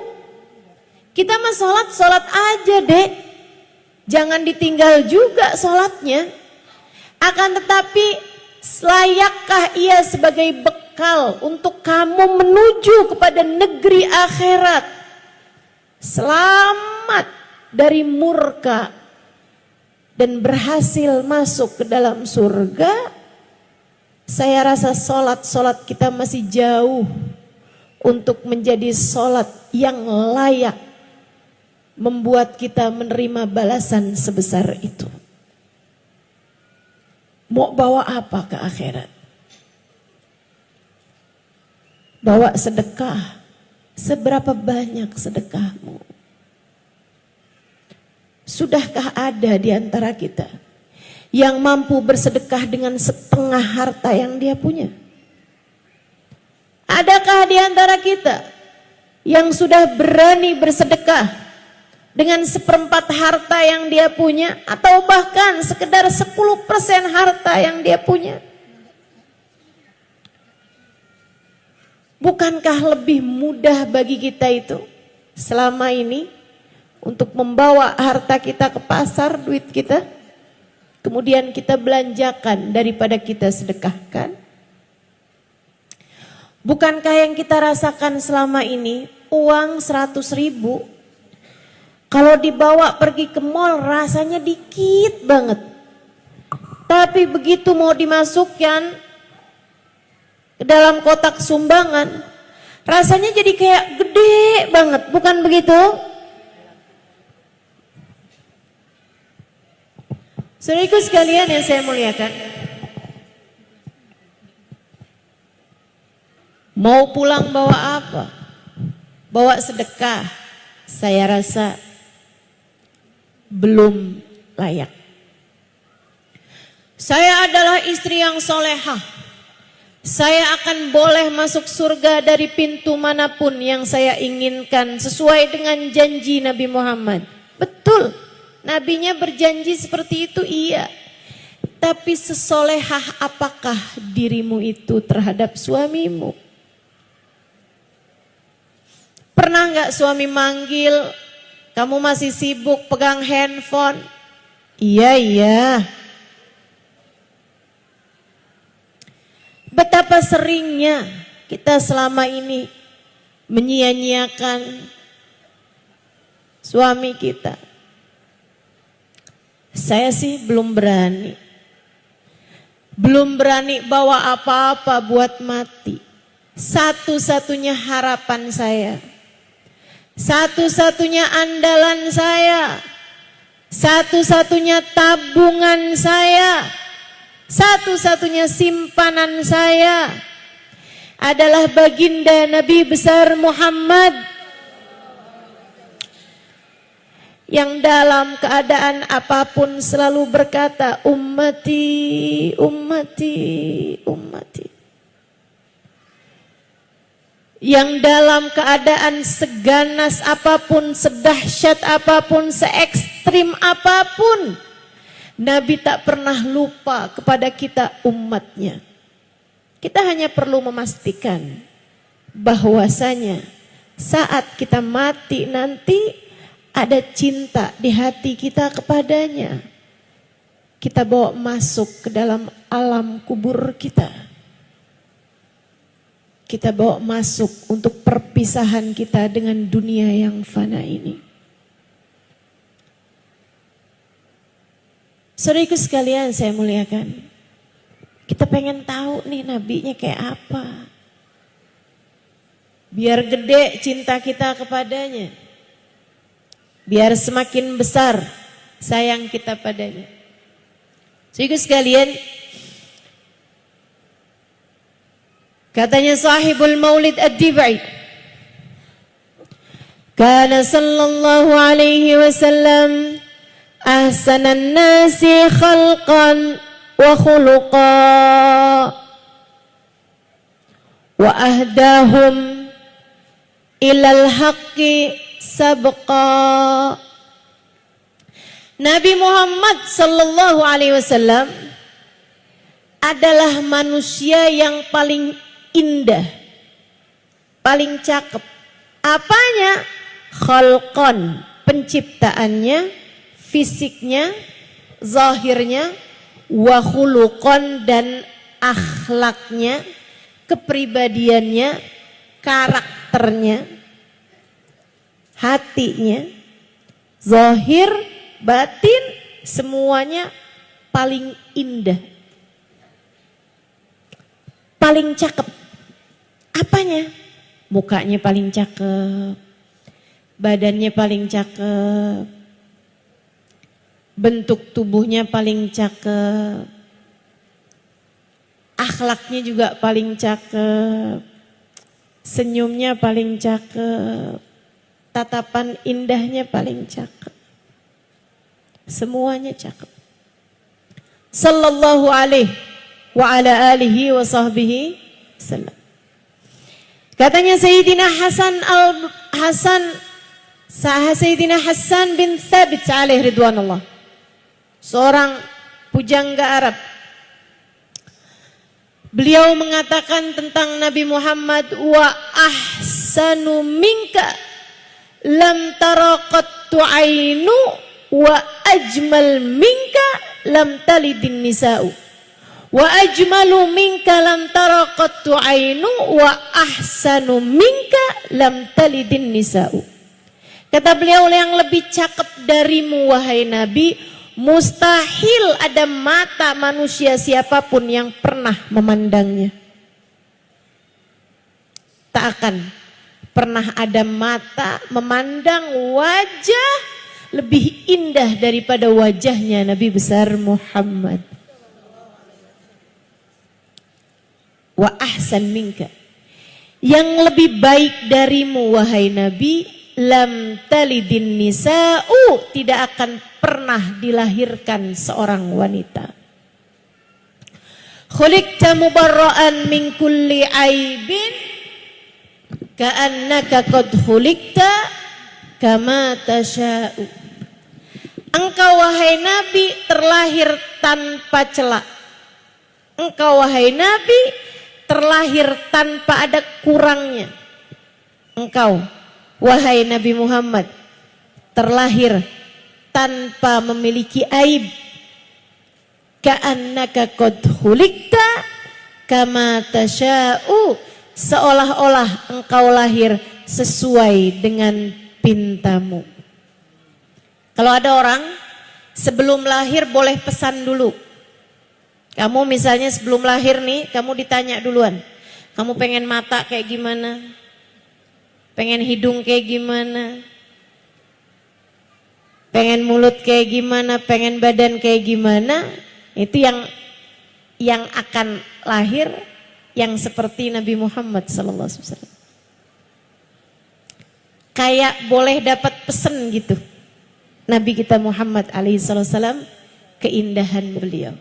Speaker 2: Kita mah sholat aja dek. Jangan ditinggal juga sholatnya. Akan tetapi layakkah ia sebagai bekal untuk kamu menuju kepada negeri akhirat, selamat dari murka dan berhasil masuk ke dalam surga? Saya rasa sholat kita masih jauh untuk menjadi sholat yang layak membuat kita menerima balasan sebesar itu. Mau bawa apa ke akhirat? Bawa sedekah. Seberapa banyak sedekahmu? Sudahkah ada di antara kita yang mampu bersedekah dengan setengah harta yang dia punya? Adakah di antara kita yang sudah berani bersedekah dengan seperempat harta yang dia punya, atau bahkan sekedar 10% harta yang dia punya? Bukankah lebih mudah bagi kita itu selama ini untuk membawa harta kita ke pasar, duit kita, kemudian kita belanjakan daripada kita sedekahkan? Bukankah yang kita rasakan selama ini, uang 100.000 kalau dibawa pergi ke mall rasanya dikit banget. Tapi begitu mau dimasukkan ke dalam kotak sumbangan, rasanya jadi kayak gede banget, bukan begitu? Saudaraku sekalian yang saya muliakan, mau pulang bawa apa? Bawa sedekah, saya rasa belum layak. Saya adalah istri yang solehah. Saya akan boleh masuk surga dari pintu manapun yang saya inginkan sesuai dengan janji Nabi Muhammad. Betul, nabinya berjanji seperti itu, iya. Tapi sesolehah apakah dirimu itu terhadap suamimu? Pernah nggak suami manggil, kamu masih sibuk pegang handphone? Iya. Betapa seringnya kita selama ini menyia-nyiakan suami kita. Saya sih belum berani. Belum berani bawa apa-apa buat mati. Satu-satunya harapan saya, satu-satunya andalan saya, satu-satunya tabungan saya, satu-satunya simpanan saya adalah baginda Nabi besar Muhammad yang dalam keadaan apapun selalu berkata, ummati, ummati, ummati. Yang dalam keadaan seganas apapun, sedahsyat apapun, se-ekstrim apapun, Nabi tak pernah lupa kepada kita umatnya. Kita hanya perlu memastikan bahwasanya saat kita mati nanti ada cinta di hati kita kepadanya. Kita bawa masuk ke dalam alam kubur kita. Kita bawa masuk untuk perpisahan kita dengan dunia yang fana ini. Saudaraku sekalian saya muliakan. Kita pengen tahu nih nabinya kayak apa. Biar gede cinta kita kepadanya. Biar semakin besar sayang kita padanya. Saudaraku sekalian, katanya sahibul maulid ad-Dibai, kana sallallahu alaihi wasallam ahsanan nasi khalqan wa khuluqa wa ahdahum ilal haqqi sabqa. Nabi Muhammad sallallahu alaihi wasallam adalah manusia yang paling indah, paling cakep. Apanya? Khalqan, penciptaannya, fisiknya, zahirnya, wa khuluqan, dan akhlaknya, kepribadiannya, karakternya, hatinya, zahir, batin, semuanya paling indah, paling cakep. Apanya? Mukanya paling cakep, badannya paling cakep, bentuk tubuhnya paling cakep, akhlaknya juga paling cakep, senyumnya paling cakep, tatapan indahnya paling cakep. Semuanya cakep. Sallallahu alaihi wa ala alihi wa sahbihi sallam. Katanya Sayyidina Sayyidina Hasan bin Thabit alaihi ridwanullah, seorang pujangga Arab. Beliau mengatakan tentang Nabi Muhammad, wa ahsanu minka lam tara qattu ainu wa ajmal minka lam talidin nisa'u wa ajmalu minka lam tara qattu ainu wa ahsanu minka lam talidin nisa'u. Kata beliau, yang lebih cakep darimu wahai Nabi, mustahil ada mata manusia siapapun yang pernah memandangnya. Tak akan pernah ada mata memandang wajah lebih indah daripada wajahnya Nabi besar Muhammad. Wa ahsan minka, yang lebih baik darimu wahai Nabi, lam talidin nisa'u, tidak akan pernah dilahirkan seorang wanita. Khuliqta mubarra'an min kulli aibin ka'annaka qad khuliqta kama tasha'u. Engkau wahai Nabi terlahir tanpa celah. Engkau wahai Nabi terlahir tanpa ada kurangnya. Engkau wahai Nabi Muhammad terlahir tanpa memiliki aib. Ka'annaka qad khuliqta kama tasha'u, seolah-olah engkau lahir sesuai dengan pintamu. Kalau ada orang sebelum lahir boleh pesan dulu. Kamu misalnya sebelum lahir nih, kamu ditanya duluan. Kamu pengen mata kayak gimana? Pengen hidung kayak gimana? Pengen mulut kayak gimana? Pengen badan kayak gimana? Itu yang akan lahir yang seperti Nabi Muhammad SAW. Kayak boleh dapat pesen gitu. Nabi kita Muhammad SAW, keindahan beliau.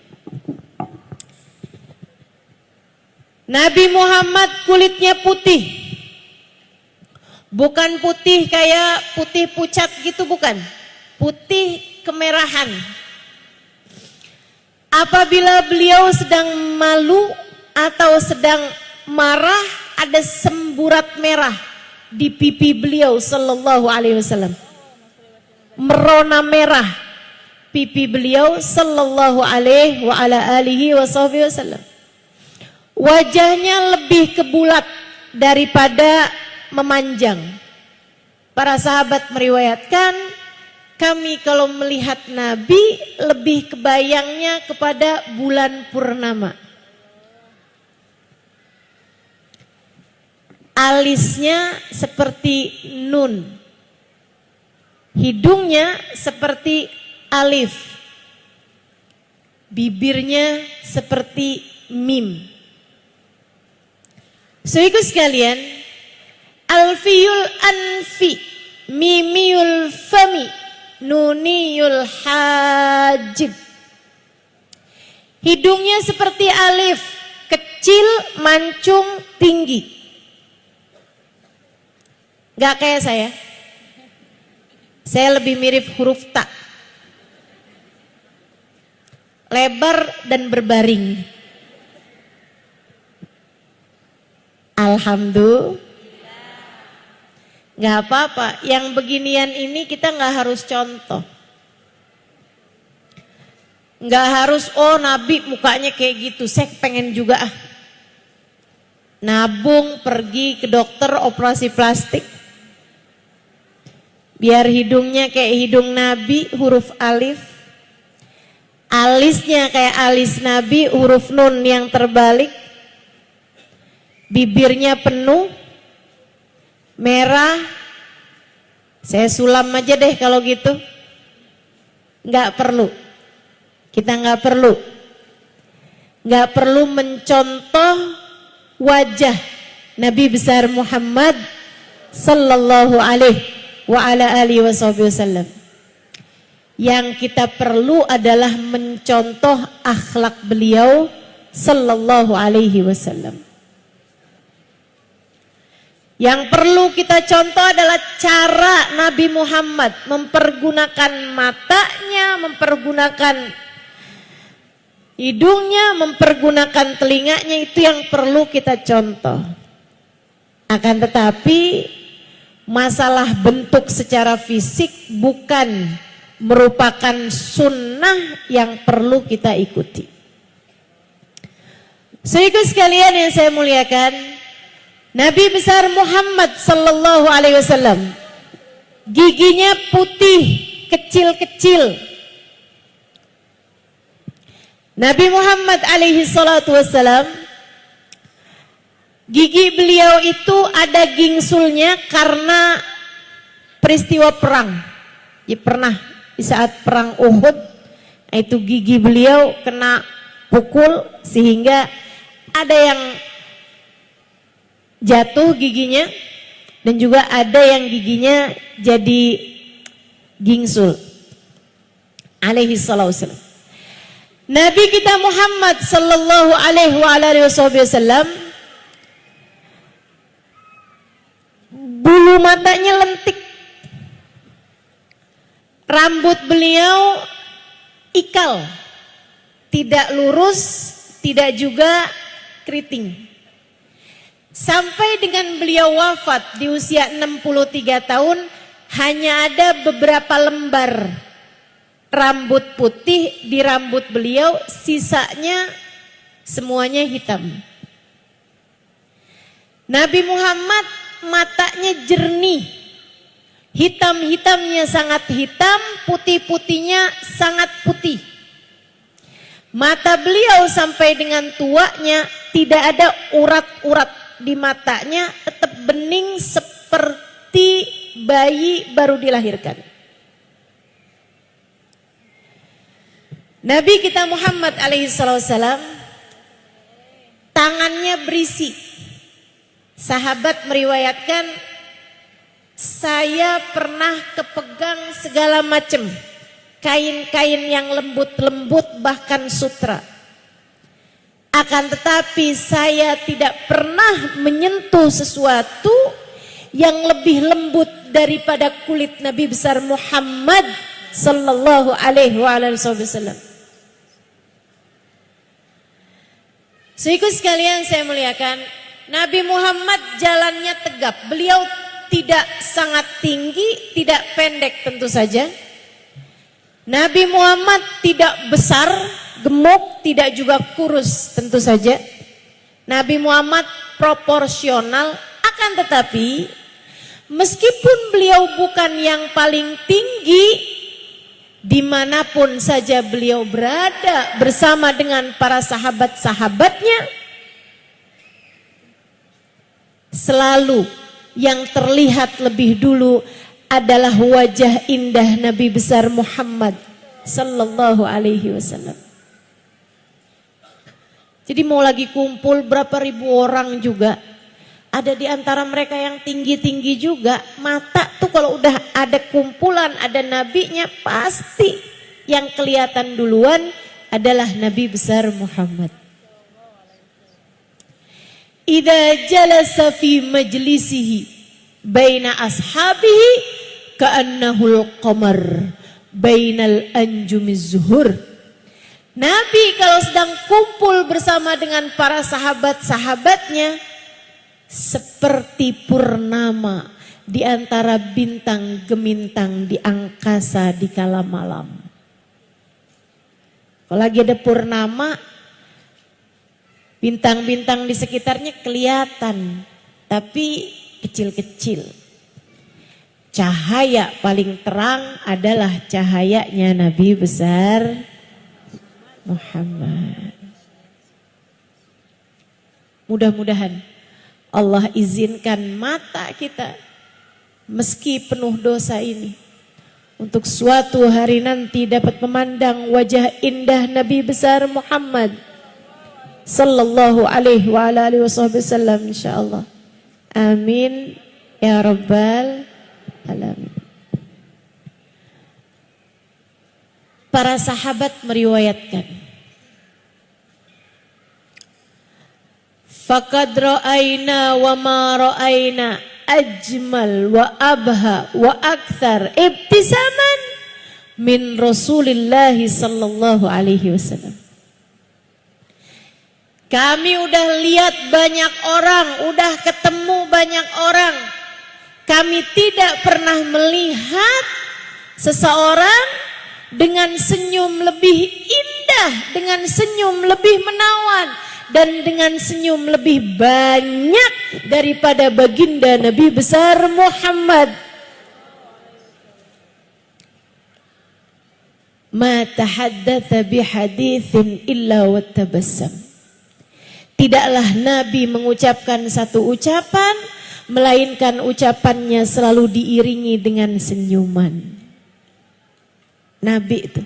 Speaker 2: Nabi Muhammad kulitnya putih. Bukan putih kayak putih pucat gitu, bukan. Putih kemerahan. Apabila beliau sedang malu atau sedang marah, ada semburat merah di pipi beliau sallallahu alaihi wasallam. Merona merah pipi beliau sallallahu alaihi wa ala alihi wasallam. Wajahnya lebih ke bulat daripada memanjang. Para sahabat meriwayatkan, kami kalau melihat Nabi lebih kebayangnya kepada bulan purnama. Alisnya seperti nun, hidungnya seperti alif, bibirnya seperti mim. Saudaraku sekalian, alfiyul anfi, mimiyul fami, nuniyul hajib. Hidungnya seperti alif, kecil, mancung, tinggi. Gak kayak saya. Saya lebih mirip huruf ta. Lebar dan berbaring. Alhamdulillah. Gak apa-apa. Yang beginian ini kita gak harus contoh. Gak harus, oh Nabi mukanya kayak gitu, saya pengen juga ah. Nabung, pergi ke dokter, operasi plastik. Biar hidungnya kayak hidung Nabi, huruf alif. Alisnya kayak alis Nabi, huruf nun yang terbalik. Bibirnya penuh, merah. Saya sulam aja deh kalau gitu. Nggak perlu. Kita nggak perlu. Nggak perlu mencontoh wajah Nabi besar Muhammad sallallahu alaihi wa ala alihi wasallam. Yang kita perlu adalah mencontoh akhlak beliau sallallahu alaihi wasallam. Yang perlu kita contoh adalah cara Nabi Muhammad mempergunakan matanya, mempergunakan hidungnya, mempergunakan telinganya. Itu yang perlu kita contoh. Akan tetapi masalah bentuk secara fisik bukan merupakan sunnah yang perlu kita ikuti. Saudara sekalian yang saya muliakan, Nabi besar Muhammad sallallahu alaihi wasallam giginya putih, kecil-kecil. Nabi Muhammad alaihi salatu wasallam, gigi beliau itu ada gingsulnya karena peristiwa perang. Ya, pernah di saat perang Uhud, itu gigi beliau kena pukul sehingga ada yang jatuh giginya dan juga ada yang giginya jadi gingsul. Alaihi salatu wasallam. Nabi kita Muhammad sallallahu alaihi wasallam bulu matanya lentik. Rambut beliau ikal. Tidak lurus, tidak juga keriting. Sampai dengan beliau wafat di usia 63 tahun, hanya ada beberapa lembar rambut putih di rambut beliau, sisanya semuanya hitam. Nabi Muhammad matanya jernih, Hitam-hitamnya sangat hitam, putih-putihnya sangat putih. Mata beliau sampai dengan tuanya tidak ada urat-urat di matanya, tetap bening seperti bayi baru dilahirkan. Nabi kita Muhammad alaihissalam tangannya berisi. Sahabat meriwayatkan, saya pernah kepegang segala macam kain-kain yang lembut-lembut, bahkan sutra. Akan tetapi saya tidak pernah menyentuh sesuatu yang lebih lembut daripada kulit Nabi besar Muhammad sallallahu alaihi wasallam. Saudaraku sekalian saya muliakan, Nabi Muhammad jalannya tegap. Beliau tidak sangat tinggi, tidak pendek tentu saja. Nabi Muhammad tidak besar, gemuk, tidak juga kurus tentu saja. Nabi Muhammad proporsional, akan tetapi meskipun beliau bukan yang paling tinggi, dimanapun saja beliau berada bersama dengan para sahabat-sahabatnya, selalu yang terlihat lebih dulu adalah wajah indah Nabi besar Muhammad sallallahu alaihi wasallam. Jadi mau lagi kumpul berapa ribu orang juga, ada di antara mereka yang tinggi-tinggi juga, mata tuh kalau udah ada kumpulan, ada nabinya, pasti yang kelihatan duluan adalah Nabi besar Muhammad. Idza jalasa fi majlisihi baina ashabihi ka'annahul qamar bainal anjumiz zuhur. Nabi kalau sedang kumpul bersama dengan para sahabat-sahabatnya seperti purnama di antara bintang gemintang di angkasa di kala malam. Kalau lagi ada purnama, bintang-bintang di sekitarnya kelihatan, tapi kecil-kecil. Cahaya paling terang adalah cahayanya Nabi besar Muhammad. Mudah-mudahan Allah izinkan mata kita meski penuh dosa ini untuk suatu hari nanti dapat memandang wajah indah Nabi besar Muhammad sallallahu alaihi wa alihi wasallam insyaallah. Amin ya rabbal alamin. Para sahabat meriwayatkan, faqad ra'ayna wa ma ra'ayna ajmal wa abha wa akthar ibtisaman min Rasulillah sallallahu alaihi wasallam. Kami udah lihat banyak orang, udah ketemu banyak orang. Kami tidak pernah melihat seseorang dengan senyum lebih indah, dengan senyum lebih menawan, dan dengan senyum lebih banyak daripada baginda Nabi besar Muhammad. Ma tahaddatsa bihaditsin illa wattabassam. Tidaklah Nabi mengucapkan satu ucapan, melainkan ucapannya selalu diiringi dengan senyuman. Nabi itu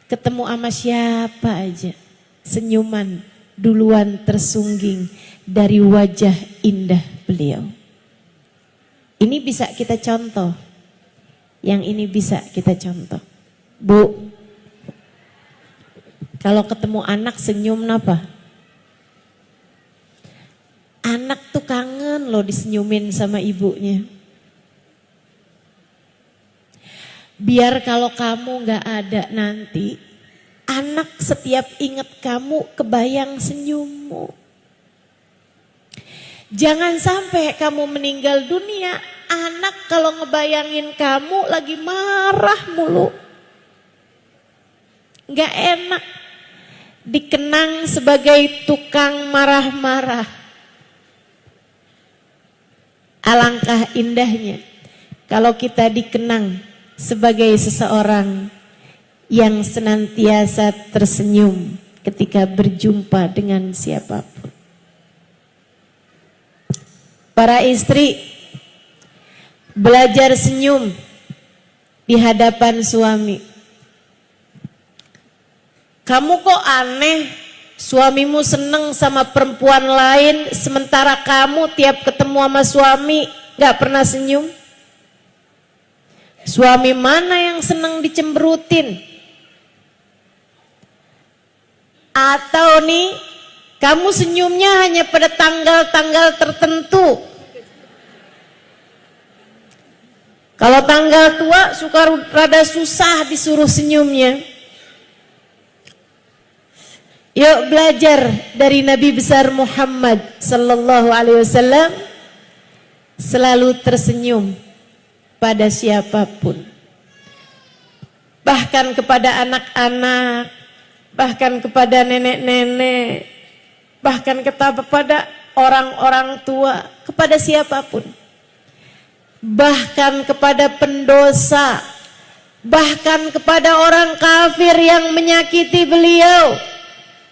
Speaker 2: ketemu sama siapa aja, senyuman duluan tersungging dari wajah indah beliau. Ini bisa kita contoh, yang ini bisa kita contoh. Bu, kalau ketemu anak senyum apa? Anak tuh kangen loh disenyumin sama ibunya. Biar kalau kamu gak ada nanti, anak setiap ingat kamu kebayang senyummu. Jangan sampai kamu meninggal dunia, anak kalau ngebayangin kamu lagi marah mulu. Gak enak dikenang sebagai tukang marah-marah. Alangkah indahnya kalau kita dikenang sebagai seseorang yang senantiasa tersenyum ketika berjumpa dengan siapapun. Para istri, belajar senyum di hadapan suami. Kamu kok aneh, suamimu seneng sama perempuan lain, sementara kamu tiap ketemu sama suami gak pernah senyum? Suami mana yang seneng dicemberutin? Atau nih, kamu senyumnya hanya pada tanggal-tanggal tertentu. Kalau tanggal tua suka rada susah disuruh senyumnya. Yuk belajar dari Nabi besar Muhammad sallallahu alaihi wasallam, selalu tersenyum pada siapapun. Bahkan kepada anak-anak, bahkan kepada nenek-nenek, bahkan kepada orang-orang tua, kepada siapapun. Bahkan kepada pendosa, bahkan kepada orang kafir yang menyakiti beliau.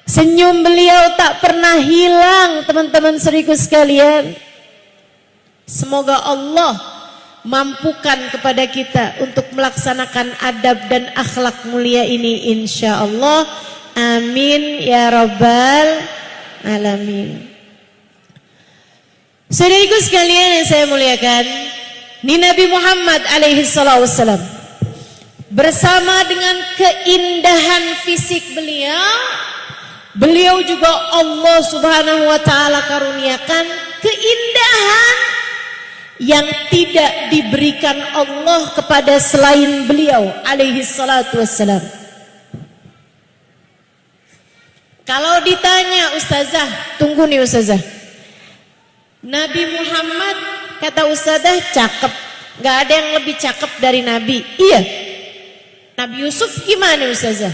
Speaker 2: Senyum beliau tak pernah hilang, teman-teman seriku sekalian. Semoga Allah mampukan kepada kita untuk melaksanakan adab dan akhlak mulia ini, insya Allah. Amin ya rabbal alamin. Saudariku sekalian yang saya muliakan, ini Nabi Muhammad alaihi salatu wassalam, bersama dengan keindahan fisik beliau juga Allah subhanahu wa ta'ala karuniakan keindahan yang tidak diberikan Allah kepada selain beliau alaihi salatu wassalam. Kalau ditanya ustazah, tunggu nih ustazah, Nabi Muhammad kata ustazah cakep, gak ada yang lebih cakep dari Nabi. Iya. Nabi Yusuf gimana ustazah?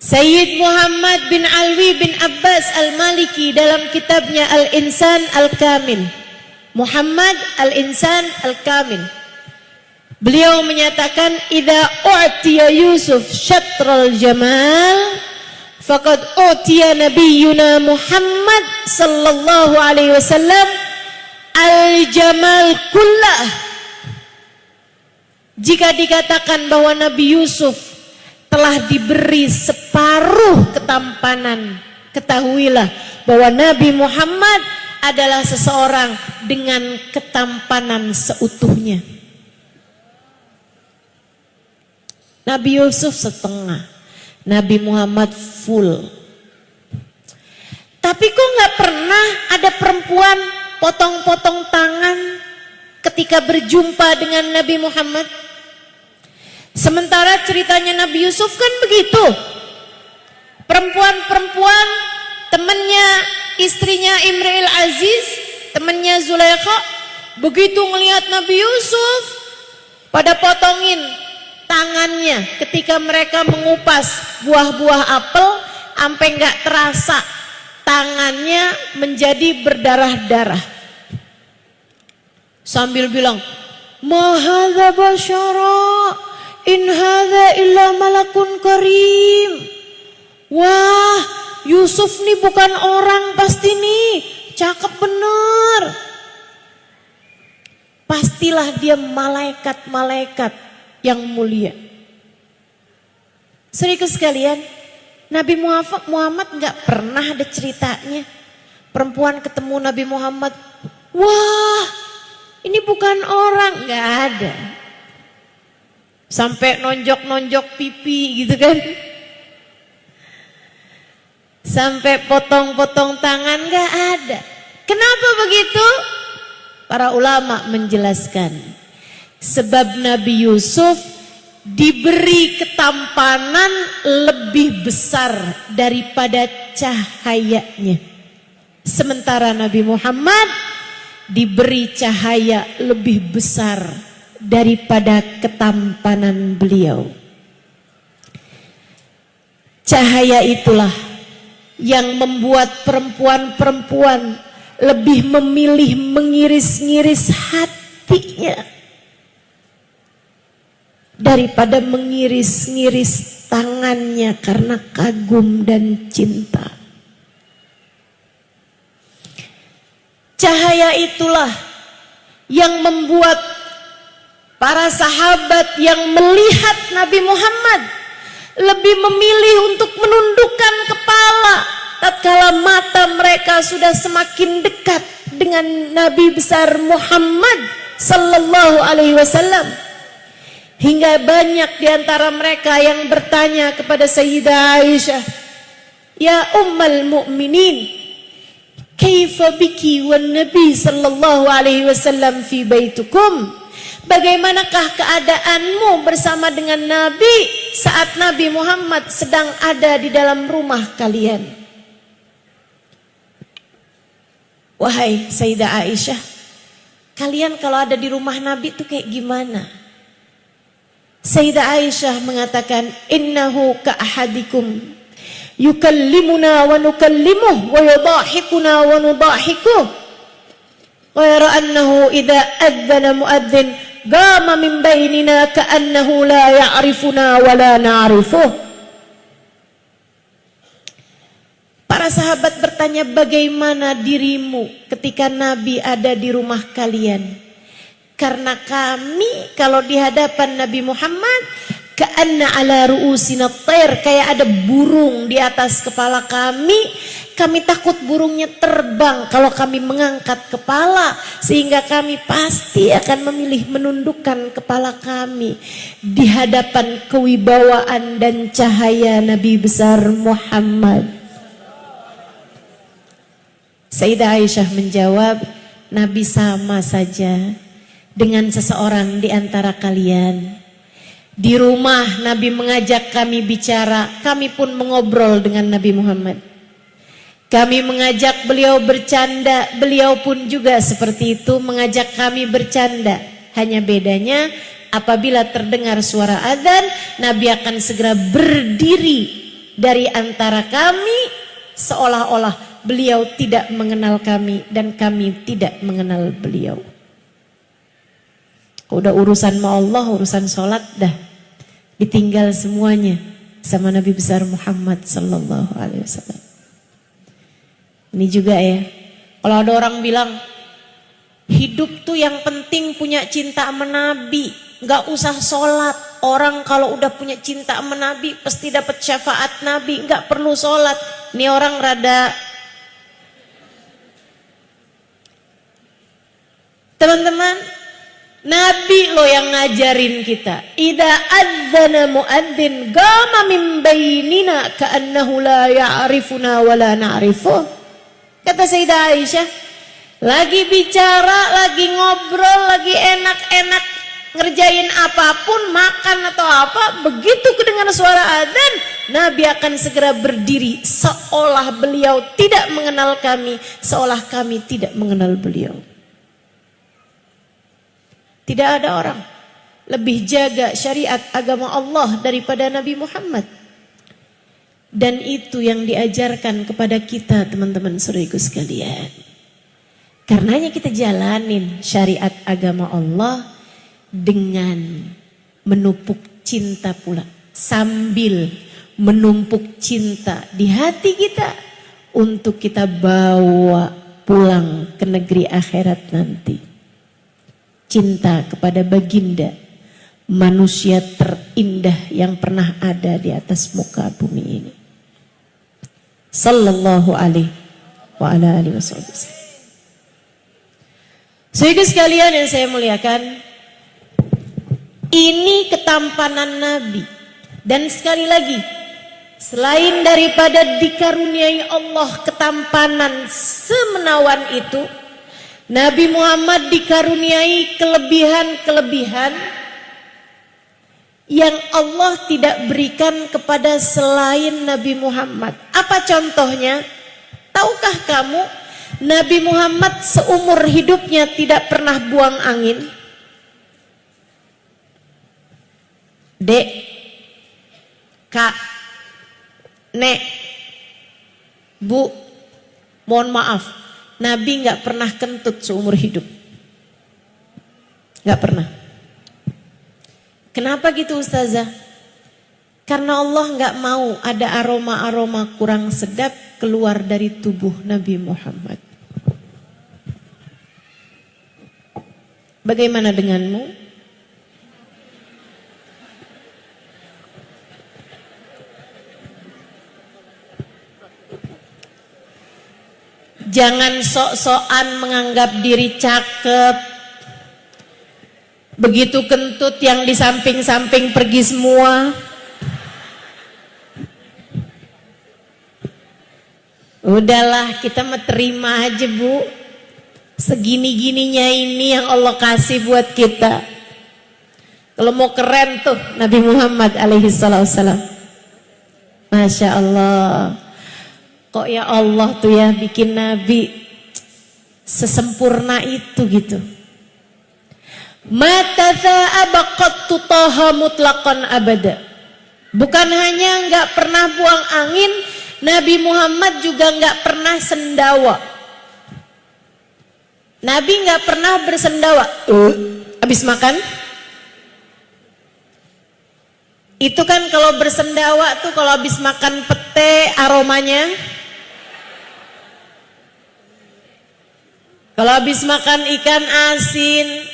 Speaker 2: Sayyid Muhammad bin Alwi bin Abbas Al-Maliki dalam kitabnya Al-Insan Al-Kamil, Muhammad Al-Insan Al-Kamil, beliau menyatakan idza u'tiya Yusuf syatral jamal faqad u'tiya nabiyyuna Muhammad sallallahu alaihi wasallam al-jamal kullah. Jika dikatakan bahwa Nabi Yusuf telah diberi separuh ketampanan, ketahuilah bahwa Nabi Muhammad adalah seseorang dengan ketampanan seutuhnya. Nabi Yusuf setengah, Nabi Muhammad full. Tapi kok gak pernah ada perempuan potong-potong tangan ketika berjumpa dengan Nabi Muhammad? Sementara ceritanya Nabi Yusuf kan begitu. Perempuan-perempuan, temannya, istrinya Imril Aziz, temannya Zulaikha, begitu ngelihat Nabi Yusuf, pada potongin tangannya ketika mereka mengupas buah-buah apel, sampai nggak terasa tangannya menjadi berdarah-darah. Sambil bilang, "Ma hadza basyara, in hadza illa malakun karim." Wah, Yusuf nih bukan orang pasti nih, cakep bener. Pastilah dia malaikat-malaikat yang mulia. Saudaraku sekalian, Nabi Muhammad nggak pernah ada ceritanya perempuan ketemu Nabi Muhammad, wah ini bukan orang, nggak ada. Sampai nonjok-nonjok pipi gitu kan. Sampai potong-potong tangan, gak ada. Kenapa begitu? Para ulama menjelaskan, sebab Nabi Yusuf diberi ketampanan lebih besar daripada cahayanya. Sementara Nabi Muhammad diberi cahaya lebih besar daripada ketampanan beliau. Cahaya itulah yang membuat perempuan-perempuan lebih memilih mengiris-ngiris hatinya daripada mengiris-ngiris tangannya karena kagum dan cinta. Cahaya itulah yang membuat para sahabat yang melihat Nabi Muhammad lebih memilih untuk menundukkan kepala tatkala mata mereka sudah semakin dekat dengan Nabi besar Muhammad sallallahu alaihi wasallam. Hingga banyak di antara mereka yang bertanya kepada Sayyidah Aisyah, "Ya Ummul Mukminin, kaifa biki wan Nabi sallallahu alaihi wasallam fi baitukum?" Bagaimanakah keadaanmu bersama dengan Nabi saat Nabi Muhammad sedang ada di dalam rumah kalian? Wahai Sayyidah Aisyah, kalian kalau ada di rumah Nabi itu kayak gimana? Sayyidah Aisyah mengatakan, "Innahu ka ahadikum yukallimuna wa nukallimuh wa yudahikuna wa nudahikuh wa yara annahu idza adzana muadzin qama min bainina ka'annahu la ya'rifuna wa la na'rifuh." Para sahabat bertanya, bagaimana dirimu ketika Nabi ada di rumah kalian? Karena kami kalau di hadapan Nabi Muhammad ka'anna ala ru'usina thair, kayak ada burung di atas kepala kami. Kami takut burungnya terbang kalau kami mengangkat kepala, sehingga kami pasti akan memilih menundukkan kepala kami di hadapan kewibawaan dan cahaya Nabi besar Muhammad. Sayyidah Aisyah menjawab, Nabi sama saja dengan seseorang di antara kalian. Di rumah Nabi mengajak kami bicara, kami pun mengobrol dengan Nabi Muhammad. Kami mengajak beliau bercanda, beliau pun juga seperti itu mengajak kami bercanda. Hanya bedanya apabila terdengar suara adzan, Nabi akan segera berdiri dari antara kami seolah-olah beliau tidak mengenal kami dan kami tidak mengenal beliau. Udah urusan sama Allah, urusan sholat dah ditinggal semuanya sama Nabi besar Muhammad sallallahu alaihi wasallam. Ini juga ya, kalau ada orang bilang hidup tuh yang penting punya cinta sama Nabi, nggak usah sholat. Orang kalau udah punya cinta sama Nabi pasti dapat syafaat Nabi, nggak perlu sholat. Ini orang rada, teman-teman, Nabi loh yang ngajarin kita. Idza adzana muadzin qama min bainina ka'annahu la ya'rifuna wa la na'rifuh. Kata Sayyidah Aisyah, lagi bicara, lagi ngobrol, lagi enak-enak ngerjain apapun, makan atau apa, begitu kedengar suara adzan, Nabi akan segera berdiri seolah beliau tidak mengenal kami, seolah kami tidak mengenal beliau. Tidak ada orang lebih jaga syariat agama Allah daripada Nabi Muhammad. Dan itu yang diajarkan kepada kita, teman-teman saudaraku sekalian. Karenanya kita jalanin syariat agama Allah dengan menumpuk cinta pula, sambil menumpuk cinta di hati kita untuk kita bawa pulang ke negeri akhirat nanti. Cinta kepada baginda, manusia terindah yang pernah ada di atas muka bumi ini. Sallallahu alaihi wa ala alihi wasallam. Saudara sekalian yang saya muliakan, ini ketampanan Nabi. Dan sekali lagi, selain daripada dikaruniai Allah ketampanan semenawan itu, Nabi Muhammad dikaruniai kelebihan-kelebihan yang Allah tidak berikan kepada selain Nabi Muhammad. Apa contohnya? Tahukah kamu, Nabi Muhammad seumur hidupnya tidak pernah buang angin? Dek, Kak, Nek, Bu, mohon maaf, Nabi nggak pernah kentut seumur hidup. Nggak pernah. Kenapa gitu Ustazah? Karena Allah nggak mau ada aroma-aroma kurang sedap keluar dari tubuh Nabi Muhammad. Bagaimana denganmu? Jangan sok-sokan menganggap diri cakep. Begitu kentut yang di samping-samping pergi semua. Udahlah, kita mah terima aja Bu. Segini-gininya ini yang Allah kasih buat kita. Kalau mau keren tuh Nabi Muhammad alaihi salam. Masya Allah. Kok ya Allah tuh ya bikin Nabi sesempurna itu gitu. Matatha'aba qattu taha mutlaqan abada. Bukan hanya nggak pernah buang angin, Nabi Muhammad juga nggak pernah sendawa. Nabi nggak pernah bersendawa. Habis makan? Itu kan kalau bersendawa tuh kalau habis makan pete aromanya. Kalau habis makan ikan asin,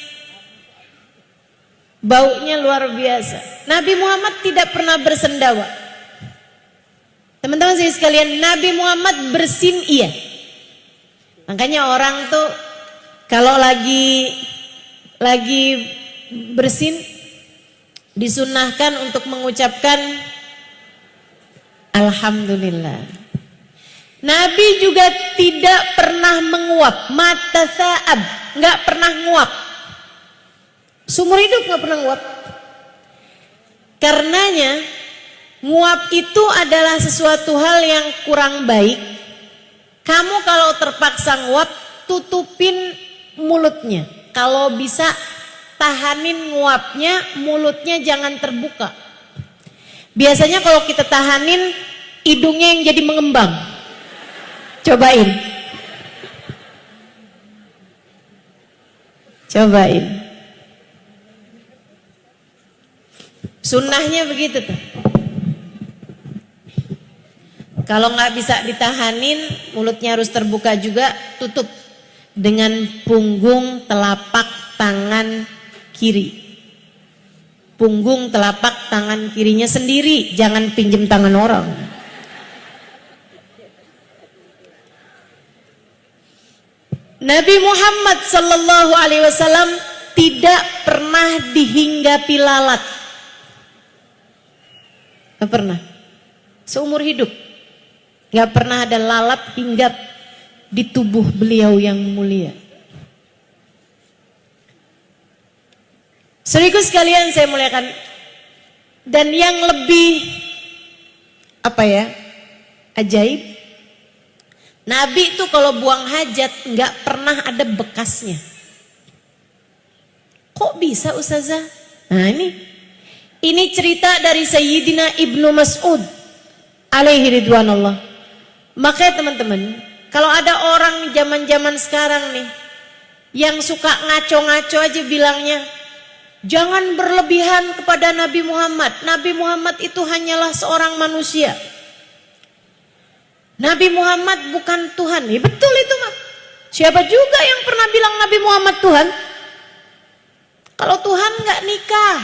Speaker 2: baunya luar biasa. Nabi Muhammad tidak pernah bersendawa. Teman-teman saya sekalian, Nabi Muhammad bersin iya. Makanya orang tuh kalau lagi bersin disunahkan untuk mengucapkan Alhamdulillah. Nabi juga tidak pernah menguap, mata sa'ab, nggak pernah nguap. Seumur hidup nggak pernah nguap. Karenanya nguap itu adalah sesuatu hal yang kurang baik. Kamu kalau terpaksa nguap, tutupin mulutnya. Kalau bisa tahanin nguapnya, mulutnya jangan terbuka. Biasanya kalau kita tahanin, hidungnya yang jadi mengembang. Cobain. Sunnahnya begitu tuh. Kalau nggak bisa ditahanin, mulutnya harus terbuka juga, tutup dengan punggung telapak tangan kiri. Punggung telapak tangan kirinya sendiri, jangan pinjem tangan orang. Nabi Muhammad sallallahu alaihi wasallam tidak pernah dihinggapi lalat. Gak pernah. Seumur hidup gak pernah ada lalat hinggap di tubuh beliau yang mulia. Saudaraku sekalian saya muliakan, dan yang lebih ajaib, Nabi itu kalau buang hajat nggak pernah ada bekasnya. Kok bisa Ustazah? Nah ini cerita dari Sayyidina Ibnu Mas'ud alaihi ridwanullah. Makanya teman-teman, kalau ada orang zaman-zaman sekarang nih yang suka ngaco-ngaco aja bilangnya, jangan berlebihan kepada Nabi Muhammad. Nabi Muhammad itu hanyalah seorang manusia. Nabi Muhammad bukan Tuhan. Ya betul itu mah. Siapa juga yang pernah bilang Nabi Muhammad Tuhan? Kalau Tuhan nggak nikah,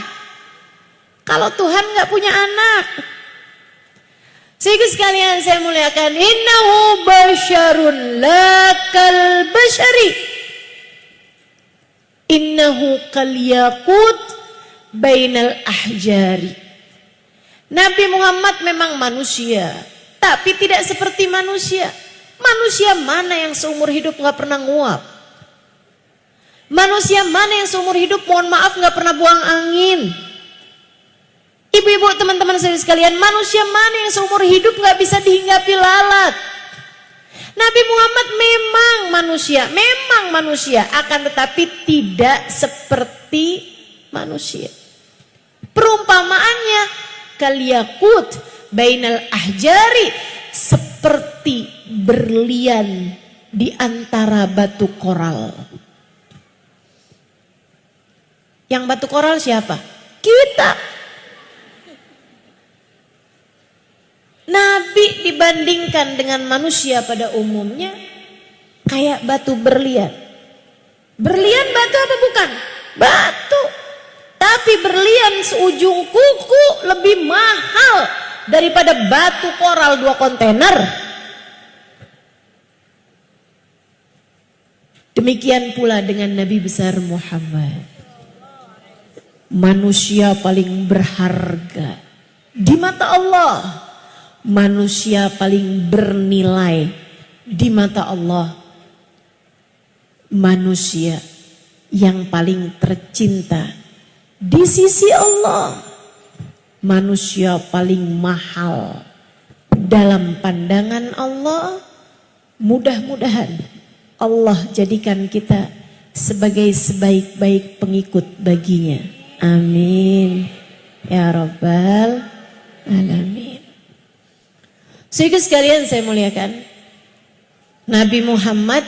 Speaker 2: kalau Tuhan nggak punya anak. Sehingga sekalian saya muliakan, innahu basyarun lakal basyari, innahu kal yaqut bainal ahjari. Nabi Muhammad memang manusia, tapi tidak seperti manusia. Manusia mana yang seumur hidup nggak pernah nguap? Manusia mana yang seumur hidup, mohon maaf, nggak pernah buang angin? Ibu-ibu, teman-teman sekalian, manusia mana yang seumur hidup nggak bisa dihinggapi lalat? Nabi Muhammad memang manusia, akan tetapi tidak seperti manusia. Perumpamaannya kaliyakut bainal ahjari, seperti berlian di antara batu koral. Yang batu koral siapa? Kita. Nabi dibandingkan dengan manusia pada umumnya kayak batu berlian. Berlian batu apa bukan? Batu. Tapi berlian seujung kuku lebih mahal daripada batu koral 2 kontainer. Demikian pula dengan Nabi besar Muhammad. Manusia paling berharga di mata Allah. Manusia paling bernilai di mata Allah. Manusia yang paling tercinta di sisi Allah. Manusia paling mahal dalam pandangan Allah. Mudah-mudahan Allah jadikan kita sebagai sebaik-baik pengikut baginya. Amin ya rabbal alamin. Saudara sekalian saya muliakan, Nabi Muhammad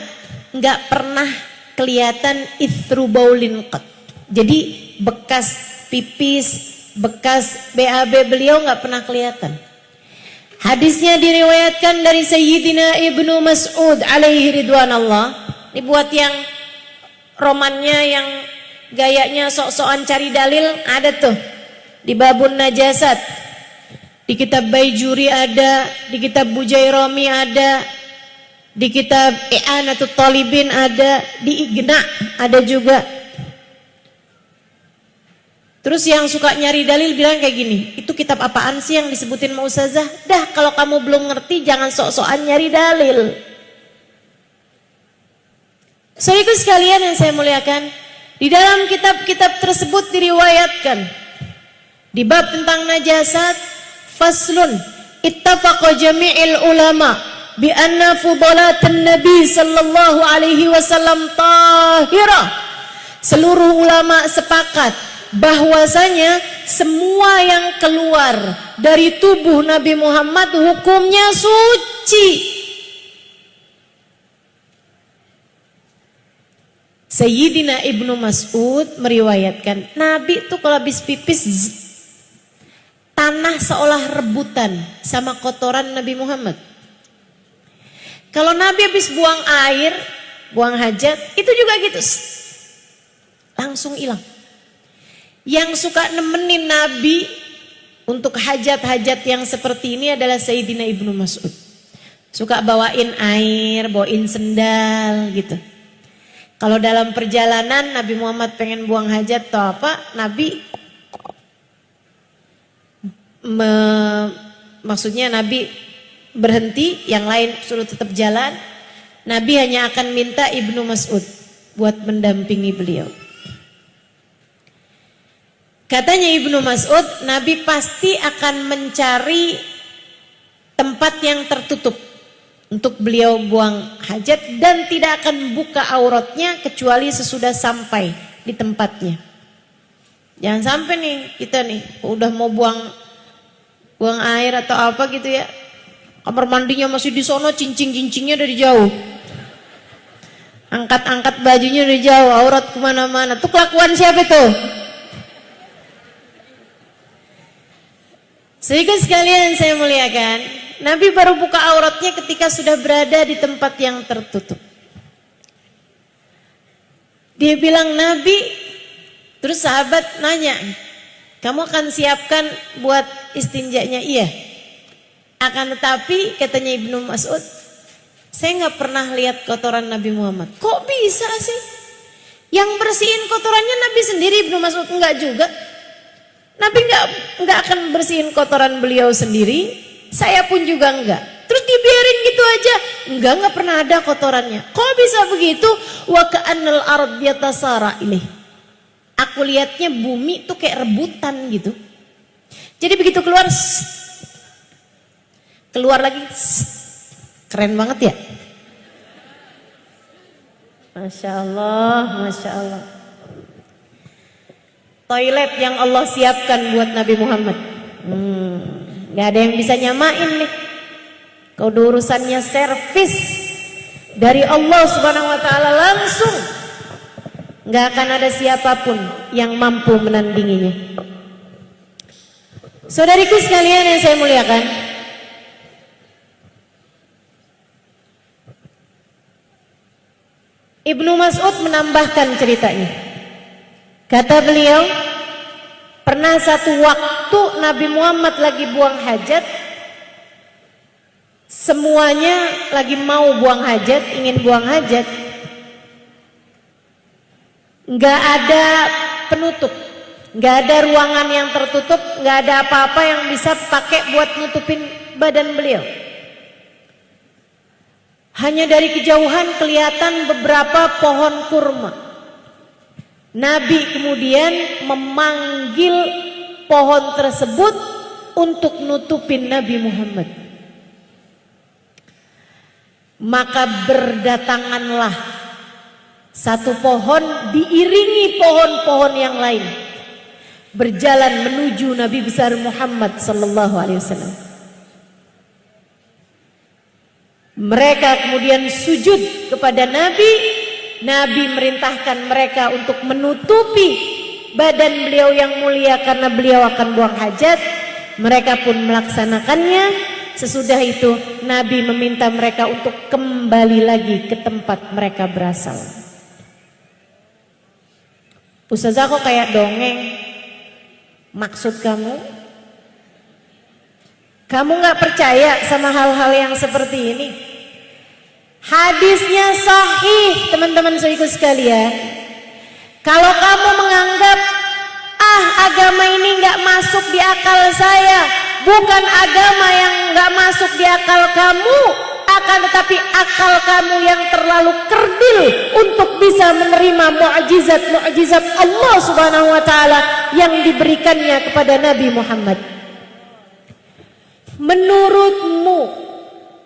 Speaker 2: nggak pernah kelihatan ithru baulin qat. Jadi bekas pipis, bekas BAB beliau nggak pernah kelihatan. Hadisnya diriwayatkan dari Sayyidina Ibnu Mas'ud alaihi ridwanallah. Ini buat yang romannya yang gayanya sok-sokan cari dalil, ada tuh di babun najasat, di kitab Baijuri ada, di kitab Bujairami ada, di kitab I'anatut Talibin ada, di Igna ada juga. Terus yang suka nyari dalil bilang kayak gini, itu kitab apaan sih yang disebutin mau ustazah? Dah kalau kamu belum ngerti jangan sok-sokan nyari dalil. Saudaraku sekalian yang saya muliakan, di dalam kitab-kitab tersebut diriwayatkan di bab tentang najasat, faslun ittafaqa jami'il ulama bi anna fudalatan nabi sallallahu alaihi wasallam tahirah. Seluruh ulama sepakat bahwasanya semua yang keluar dari tubuh Nabi Muhammad hukumnya suci. Sayyidina Ibnu Mas'ud meriwayatkan Nabi itu kalau habis pipis tanah seolah rebutan sama kotoran Nabi Muhammad. Kalau Nabi habis buang air, buang hajat, itu juga gitu, langsung hilang. Yang suka nemenin Nabi untuk hajat-hajat yang seperti ini adalah Sayyidina Ibnu Mas'ud. Suka bawain air, bawain sendal gitu. Kalau dalam perjalanan Nabi Muhammad pengen buang hajat atau apa, Nabi maksudnya Nabi berhenti, yang lain suruh tetap jalan. Nabi hanya akan minta Ibnu Mas'ud buat mendampingi beliau. Katanya Ibnu Mas'ud, Nabi pasti akan mencari tempat yang tertutup untuk beliau buang hajat dan tidak akan buka auratnya kecuali sesudah sampai di tempatnya. Jangan sampai nih kita nih udah mau buang air atau apa gitu ya, kamar mandinya masih di sono, cincing-cincingnya dari jauh, angkat-angkat bajunya dari jauh, aurat kemana-mana. Tuh kelakuan siapa tuh? Sehingga sekalian saya muliakan, Nabi baru buka auratnya ketika sudah berada di tempat yang tertutup. Dia bilang Nabi, terus sahabat nanya, kamu akan siapkan buat istinjanya? Iya. Akan tetapi katanya Ibnu Mas'ud, saya nggak pernah lihat kotoran Nabi Muhammad. Kok bisa sih? Yang bersihin kotorannya Nabi sendiri. Ibnu Mas'ud enggak juga. Nabi enggak akan bersihin kotoran beliau sendiri. Saya pun juga enggak. Terus dibiarin gitu aja. Enggak pernah ada kotorannya. Kok bisa begitu? Wa ka'annal ard yatasara ilaih. Aku lihatnya bumi tuh kayak rebutan gitu. Jadi begitu keluar, keluar lagi, keren banget ya. Masya Allah, Masya Allah. Toilet yang Allah siapkan buat Nabi Muhammad. Gak ada yang bisa nyamain nih. Kalau urusannya servis, dari Allah Subhanahu wa taala langsung. Nggak akan ada siapapun yang mampu menandinginya. Saudariku sekalian yang saya muliakan, Ibnu Mas'ud menambahkan ceritanya. Kata beliau, pernah satu waktu Nabi Muhammad lagi buang hajat, semuanya lagi mau buang hajat, ingin buang hajat, nggak ada penutup, nggak ada ruangan yang tertutup, nggak ada apa-apa yang bisa pakai buat nutupin badan beliau. Hanya dari kejauhan kelihatan beberapa pohon kurma. Nabi kemudian memanggil pohon tersebut untuk nutupin Nabi Muhammad. Maka berdatanganlah satu pohon diiringi pohon-pohon yang lain, berjalan menuju Nabi besar Muhammad sallallahu alaihi wasallam. Mereka kemudian sujud kepada Nabi. Nabi merintahkan mereka untuk menutupi badan beliau yang mulia karena beliau akan buang hajat. Mereka pun melaksanakannya. Sesudah itu Nabi meminta mereka untuk kembali lagi ke tempat mereka berasal. Ustazah kok kayak dongeng? Maksud kamu? Kamu gak percaya sama hal-hal yang seperti ini? Hadisnya sahih, teman-teman saudaraku sekalian. Kalau kamu menganggap agama ini gak masuk di akal saya, bukan agama yang gak masuk di akal kamu, akan tetapi akal kamu yang terlalu kerdil untuk bisa menerima mukjizat Allah Subhanahu wa taala yang diberikannya kepada Nabi Muhammad. Menurutmu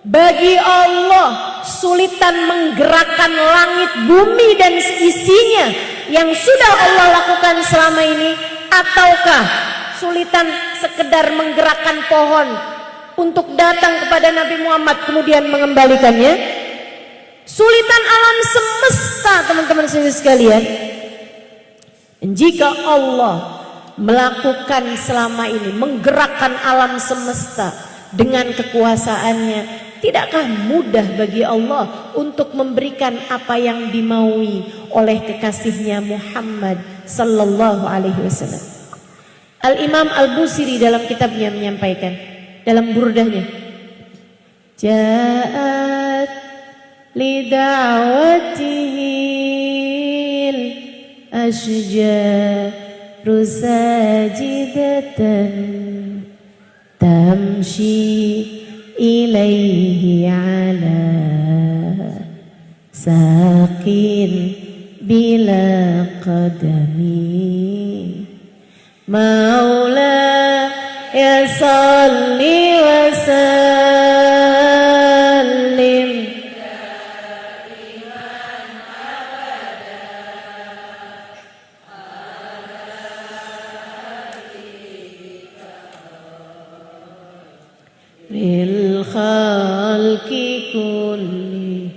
Speaker 2: bagi Allah sulitan menggerakkan langit, bumi dan isinya yang sudah Allah lakukan selama ini, ataukah sulitan sekedar menggerakkan pohon untuk datang kepada Nabi Muhammad kemudian mengembalikannya? Sulitan alam semesta, teman-teman sekalian. Jika Allah melakukan selama ini, menggerakkan alam semesta dengan kekuasaannya, tidakkah mudah bagi Allah untuk memberikan apa yang dimaui oleh kekasihnya Muhammad sallallahu alaihi wasallam? Al-Imam Al-Busiri dalam kitabnya menyampaikan, dalam burdahnya, Ja'at lida'watihil ashjaru sajidatan tamshi ilaihi ala saqin bila qadami maula ya salli wa sallim lil khalqi kulli.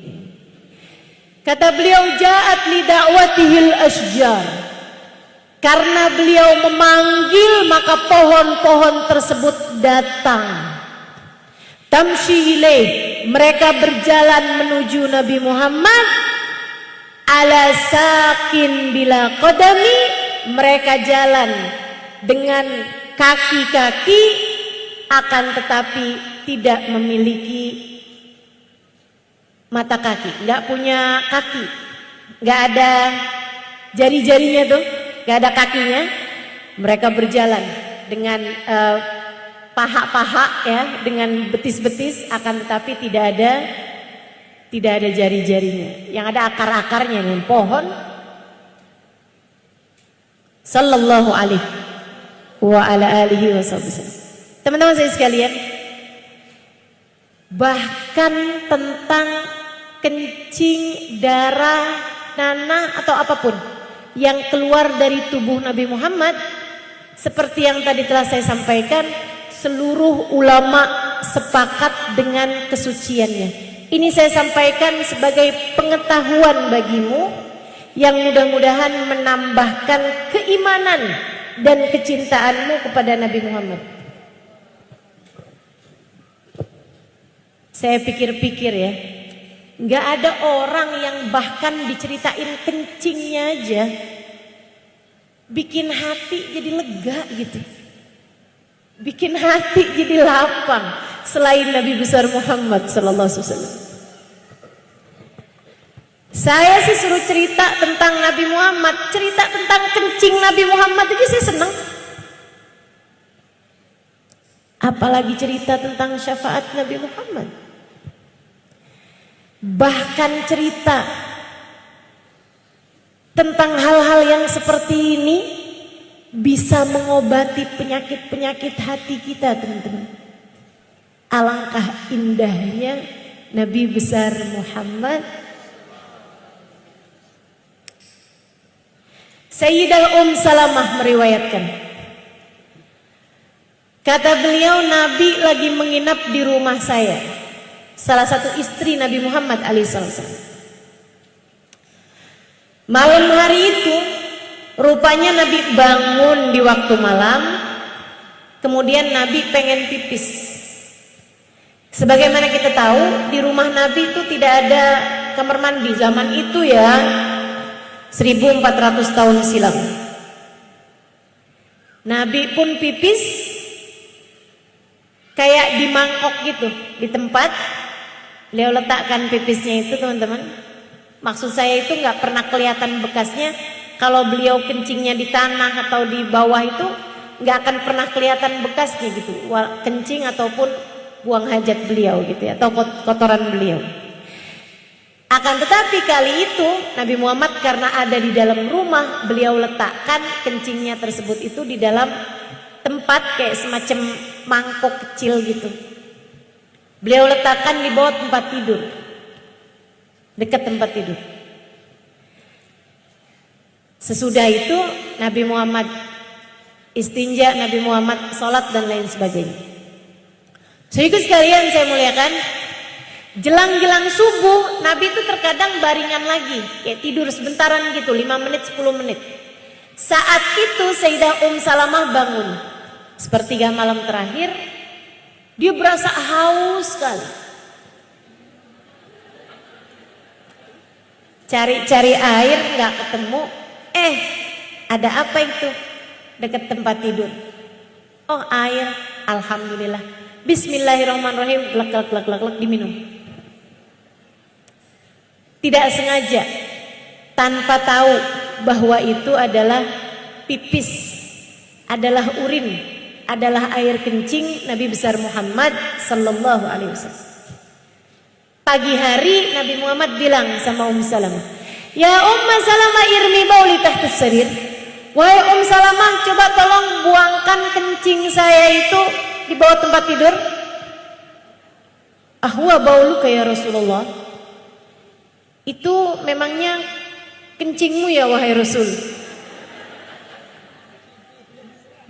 Speaker 2: Kata beliau, ja'at li da'watihil asjar, karena beliau memanggil maka pohon-pohon tersebut datang. Tamshi ilaih, mereka berjalan menuju Nabi Muhammad. Ala sakin bila qadami, mereka jalan dengan kaki-kaki, akan tetapi tidak memiliki mata kaki, nggak punya kaki, nggak ada jari-jarinya tuh, nggak ada kakinya. Mereka berjalan dengan paha-paha ya, dengan betis-betis, akan tetapi tidak ada jari-jarinya, yang ada akar-akarnya dengan pohon. Sallallahu alaihi wa ala alihi wasallam. Teman-teman saya sekalian, bahkan tentang kencing, darah, nanah atau apapun yang keluar dari tubuh Nabi Muhammad, seperti yang tadi telah saya sampaikan, seluruh ulama sepakat dengan kesuciannya. Ini saya sampaikan sebagai pengetahuan bagimu yang mudah-mudahan menambahkan keimanan dan kecintaanmu kepada Nabi Muhammad. Saya pikir-pikir ya, nggak ada orang yang bahkan diceritain kencingnya aja bikin hati jadi lega gitu, bikin hati jadi lapang selain Nabi besar Muhammad sallallahu alaihi wasallam. Saya sih suruh cerita tentang Nabi Muhammad, cerita tentang kencing Nabi Muhammad aja saya senang. Apalagi cerita tentang syafaat Nabi Muhammad. Bahkan cerita tentang hal-hal yang seperti ini bisa mengobati penyakit-penyakit hati kita, teman-teman. Alangkah indahnya Nabi besar Muhammad. Sayyidah Salamah meriwayatkan, kata beliau, Nabi lagi menginap di rumah saya, salah satu istri Nabi Muhammad alaihissalam. Malam hari itu rupanya Nabi bangun di waktu malam, kemudian Nabi pengen pipis. Sebagaimana kita tahu, di rumah Nabi itu tidak ada kamar mandi zaman itu ya, 1400 tahun silam. Nabi pun pipis kayak di mangkok gitu, di tempat beliau letakkan pipisnya itu, teman-teman. Maksud saya itu nggak pernah kelihatan bekasnya. Kalau beliau kencingnya di tanah atau di bawah itu nggak akan pernah kelihatan bekasnya gitu, kencing ataupun buang hajat beliau gitu ya, atau kotoran beliau. Akan tetapi kali itu Nabi Muhammad karena ada di dalam rumah, beliau letakkan kencingnya tersebut itu di dalam tempat kayak semacam mangkok kecil gitu. Beliau letakkan di bawah tempat tidur, dekat tempat tidur. Sesudah itu Nabi Muhammad istinja, Nabi Muhammad sholat dan lain sebagainya. Saudaraku sekalian saya muliakan, jelang-jelang subuh Nabi itu terkadang baringan lagi, kayak tidur sebentaran gitu, 5 menit 10 menit. Saat itu Sayyidah Salamah bangun, sepertiga malam terakhir, dia berasa haus sekali. Cari-cari air nggak ketemu, ada apa itu dekat tempat tidur? Oh, air, alhamdulillah. Bismillahirrahmanirrahim, glak diminum. Tidak sengaja, tanpa tahu bahwa itu adalah pipis, adalah urin, adalah air kencing Nabi besar Muhammad sallallahu alaihi wasallam. Pagi hari Nabi Muhammad bilang sama Salamah, "Ya Salamah, irmi bauli tahta sarir." Wahai Salamah, coba tolong buangkan kencing saya itu di bawah tempat tidur. Ahwa bauluka ya Rasulullah. Itu memangnya kencingmu ya wahai Rasul?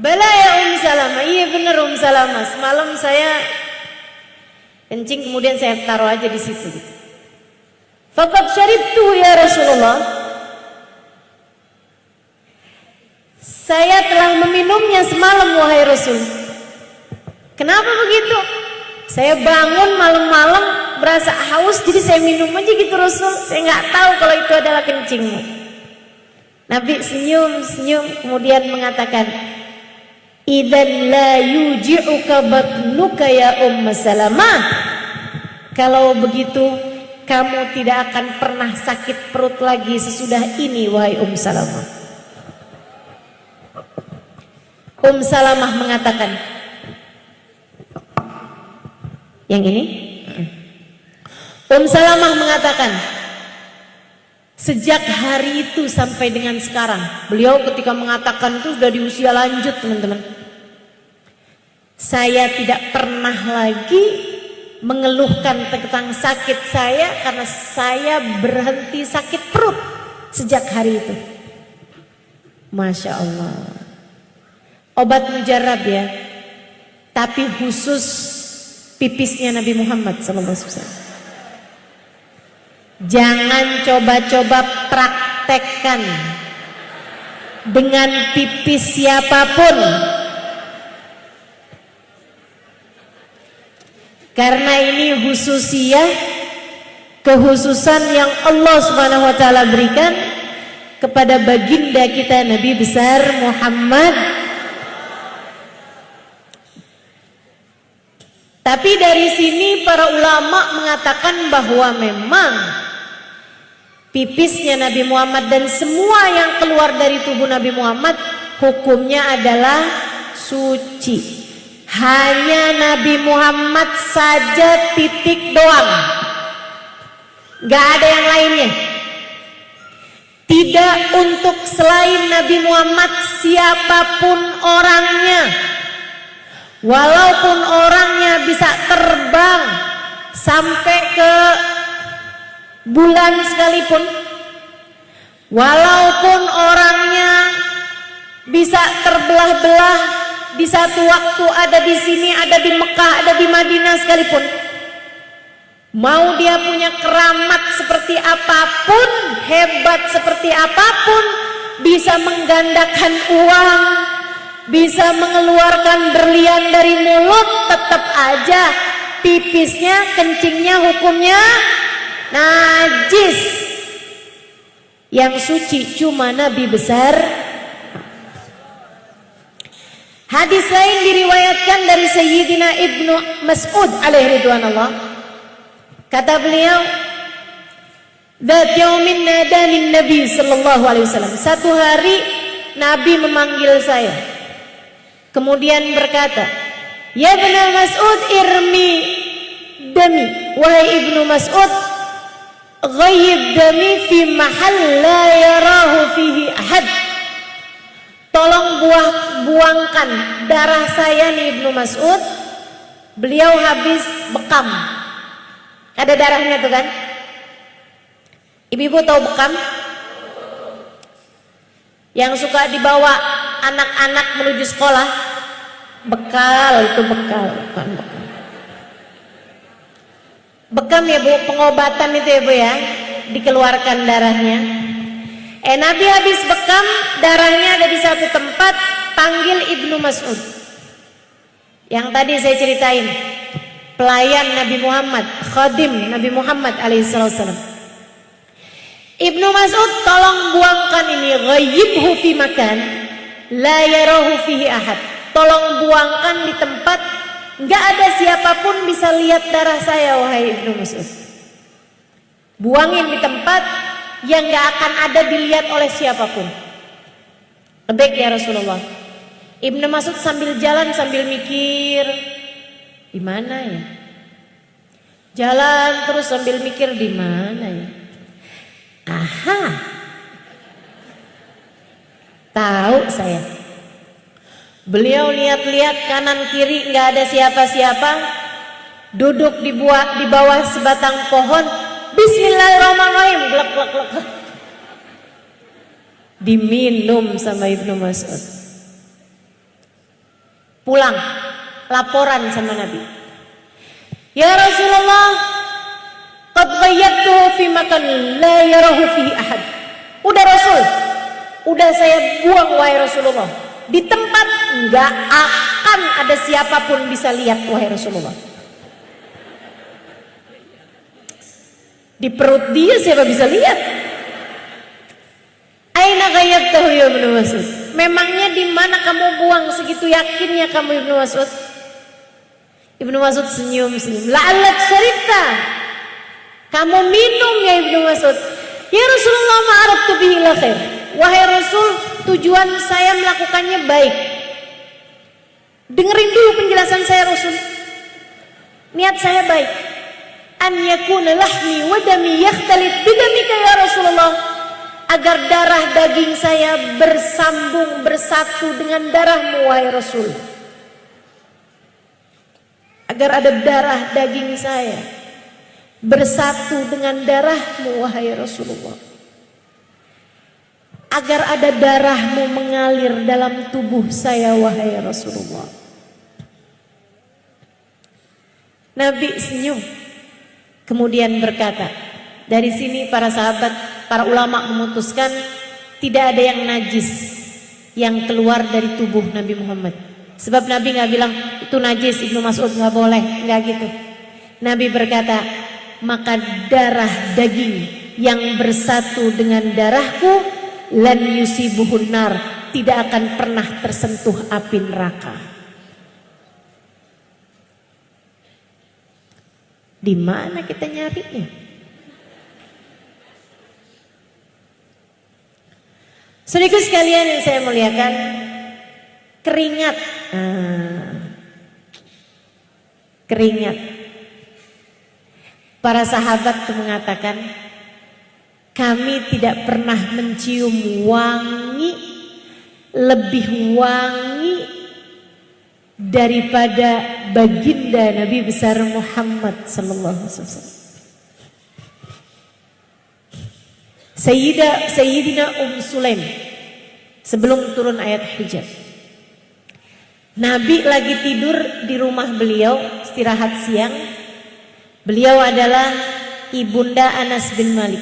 Speaker 2: Bala ya Salamah. Iya benar Salamah. Semalam saya kencing kemudian saya taruh aja di situ. Faqad syaribtu ya Rasulullah. Saya telah meminumnya semalam wahai Rasul. Kenapa begitu? Saya bangun malam-malam berasa haus, jadi saya minum aja gitu Rasul. Saya nggak tahu kalau itu adalah kencingmu. Nabi senyum kemudian mengatakan, "Idzan la yuji'uka batnuka ya Salamah." Kalau begitu kamu tidak akan pernah sakit perut lagi sesudah ini wahai Salamah. Salamah mengatakan, yang ini? Salamah mengatakan, sejak hari itu sampai dengan sekarang, beliau ketika mengatakan itu sudah di usia lanjut teman-teman, saya tidak pernah lagi mengeluhkan tentang sakit saya karena saya berhenti sakit perut sejak hari itu. Masya Allah. Obat mujarab ya, tapi khusus pipisnya Nabi Muhammad SAW. Jangan coba-coba praktekkan dengan pipis siapapun, karena ini khususiyah, kehususan yang Allah Subhanahu wa taala berikan kepada baginda kita Nabi besar Muhammad. Tapi dari sini para ulama mengatakan bahwa memang pipisnya Nabi Muhammad dan semua yang keluar dari tubuh Nabi Muhammad hukumnya adalah suci. Hanya Nabi Muhammad saja titik doang, gak ada yang lainnya. Tidak untuk selain Nabi Muhammad siapapun orangnya, walaupun orangnya bisa terbang sampai ke bulan sekalipun, walaupun orangnya bisa terbelah-belah, di satu waktu ada di sini, ada di Mekah, ada di Madinah sekalipun, mau dia punya keramat seperti apapun, hebat seperti apapun, bisa menggandakan uang, bisa mengeluarkan berlian dari mulut, tetap aja pipisnya, kencingnya hukumnya najis. Yang suci cuma Nabi besar. Hadis lain diriwayatkan dari Sayyidina Ibnu Mas'ud alaihi ridwanullah. Kata beliau, "Dzat yaumin nadani Nabi sallallahu alaihi wasallam." Satu hari Nabi memanggil saya. Kemudian berkata, "Ya Ibnu Mas'ud, irmi dami." Wahai Ibnu Mas'ud, ghayyib dami fi mahal la yarahu fihi ahad. Tolong buangkan darah saya nih Ibnu Mas'ud. Beliau habis bekam. Ada darahnya tuh kan? Ibu-ibu tahu bekam? Yang suka dibawa anak-anak menuju sekolah. Bekal, itu bekal, bukan bekam. Bekam ya Bu, pengobatan itu ya Bu ya, dikeluarkan darahnya. Nabi habis bekam, darahnya ada di satu tempat, panggil Ibnu Mas'ud. Yang tadi saya ceritain, pelayan Nabi Muhammad, khadim Nabi Muhammad alaihissalam. Ibnu Mas'ud, tolong buangkan ini, ghayyibhu fi makan la yarahu fihi ahad. Tolong buangkan di tempat nggak ada siapapun bisa lihat darah saya, wahai Ibnu Mas'ud. Buangin di tempat yang gak akan ada dilihat oleh siapapun. Baik ya Rasulullah. Ibnu Mas'ud sambil jalan sambil mikir, di mana ya? Jalan terus sambil mikir, di mana ya? Aha, tahu saya. Beliau lihat-lihat kanan kiri nggak ada siapa-siapa, duduk di bawah sebatang pohon. Bismillahirrahmanirrahim, glek glek glek. Diminum sama Ibnu Mas'ud. Pulang, laporan sama Nabi. Ya Rasulullah, qad ghayyabtuhu fi makan la yarahu fihi ahad. Udah Rasul, udah saya buang wahai Rasulullah. Di tempat nggak akan ada siapapun bisa lihat wahai Rasulullah. Di perut dia siapa bisa lihat? Aina ghayyabtahu ya Ibnu Mas'ud? Memangnya di mana kamu buang segitu yakinnya kamu Ibnu Mas'ud? Ibnu Mas'ud senyum. La'allat syaribta. Kamu minum ya Ibnu Mas'ud. Ya Rasulullah, ma'aradtu bihi la khair. Wahai Rasul, tujuan saya melakukannya baik. Dengerin dulu penjelasan saya Rasul. Niat saya baik. An yakuna lahmi wa dami yakhtalit bidamika ya Rasulullah, agar darah daging saya bersambung bersatu dengan darahmu wahai Rasul, agar ada darah daging saya bersatu dengan darahmu wahai Rasulullah, agar ada darahmu mengalir dalam tubuh saya wahai Rasulullah. Nabi senyum. Kemudian berkata, Dari sini para sahabat, para ulama memutuskan tidak ada yang najis yang keluar dari tubuh Nabi Muhammad. Sebab Nabi nggak bilang itu najis, Ibnu Mas'ud nggak boleh, nggak gitu. Nabi berkata, maka darah daging yang bersatu dengan darahku lan yusibuhun nar, tidak akan pernah tersentuh api neraka. Di mana kita nyarinya? Saudaraku sekalian yang saya muliakan, keringat. Keringat. Para sahabat itu mengatakan, kami tidak pernah mencium wangi lebih wangi daripada baginda Nabi besar Muhammad sallallahu alaihi wasallam. Sayyidina Sulaim sebelum turun ayat hijab. Nabi lagi tidur di rumah beliau, istirahat siang. Beliau adalah ibunda Anas bin Malik.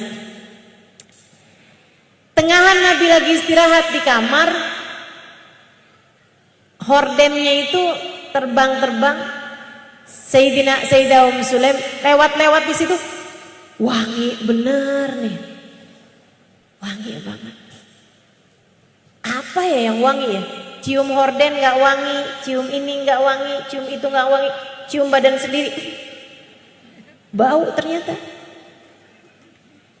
Speaker 2: Tengahan Nabi lagi istirahat di kamar, hordennya itu terbang-terbang. Sayyidah Sulaim lewat-lewat di situ, wangi bener nih. Wangi banget. Apa ya yang wangi ya? Cium horden gak wangi, cium ini gak wangi, cium itu gak wangi, cium badan sendiri. Bau ternyata.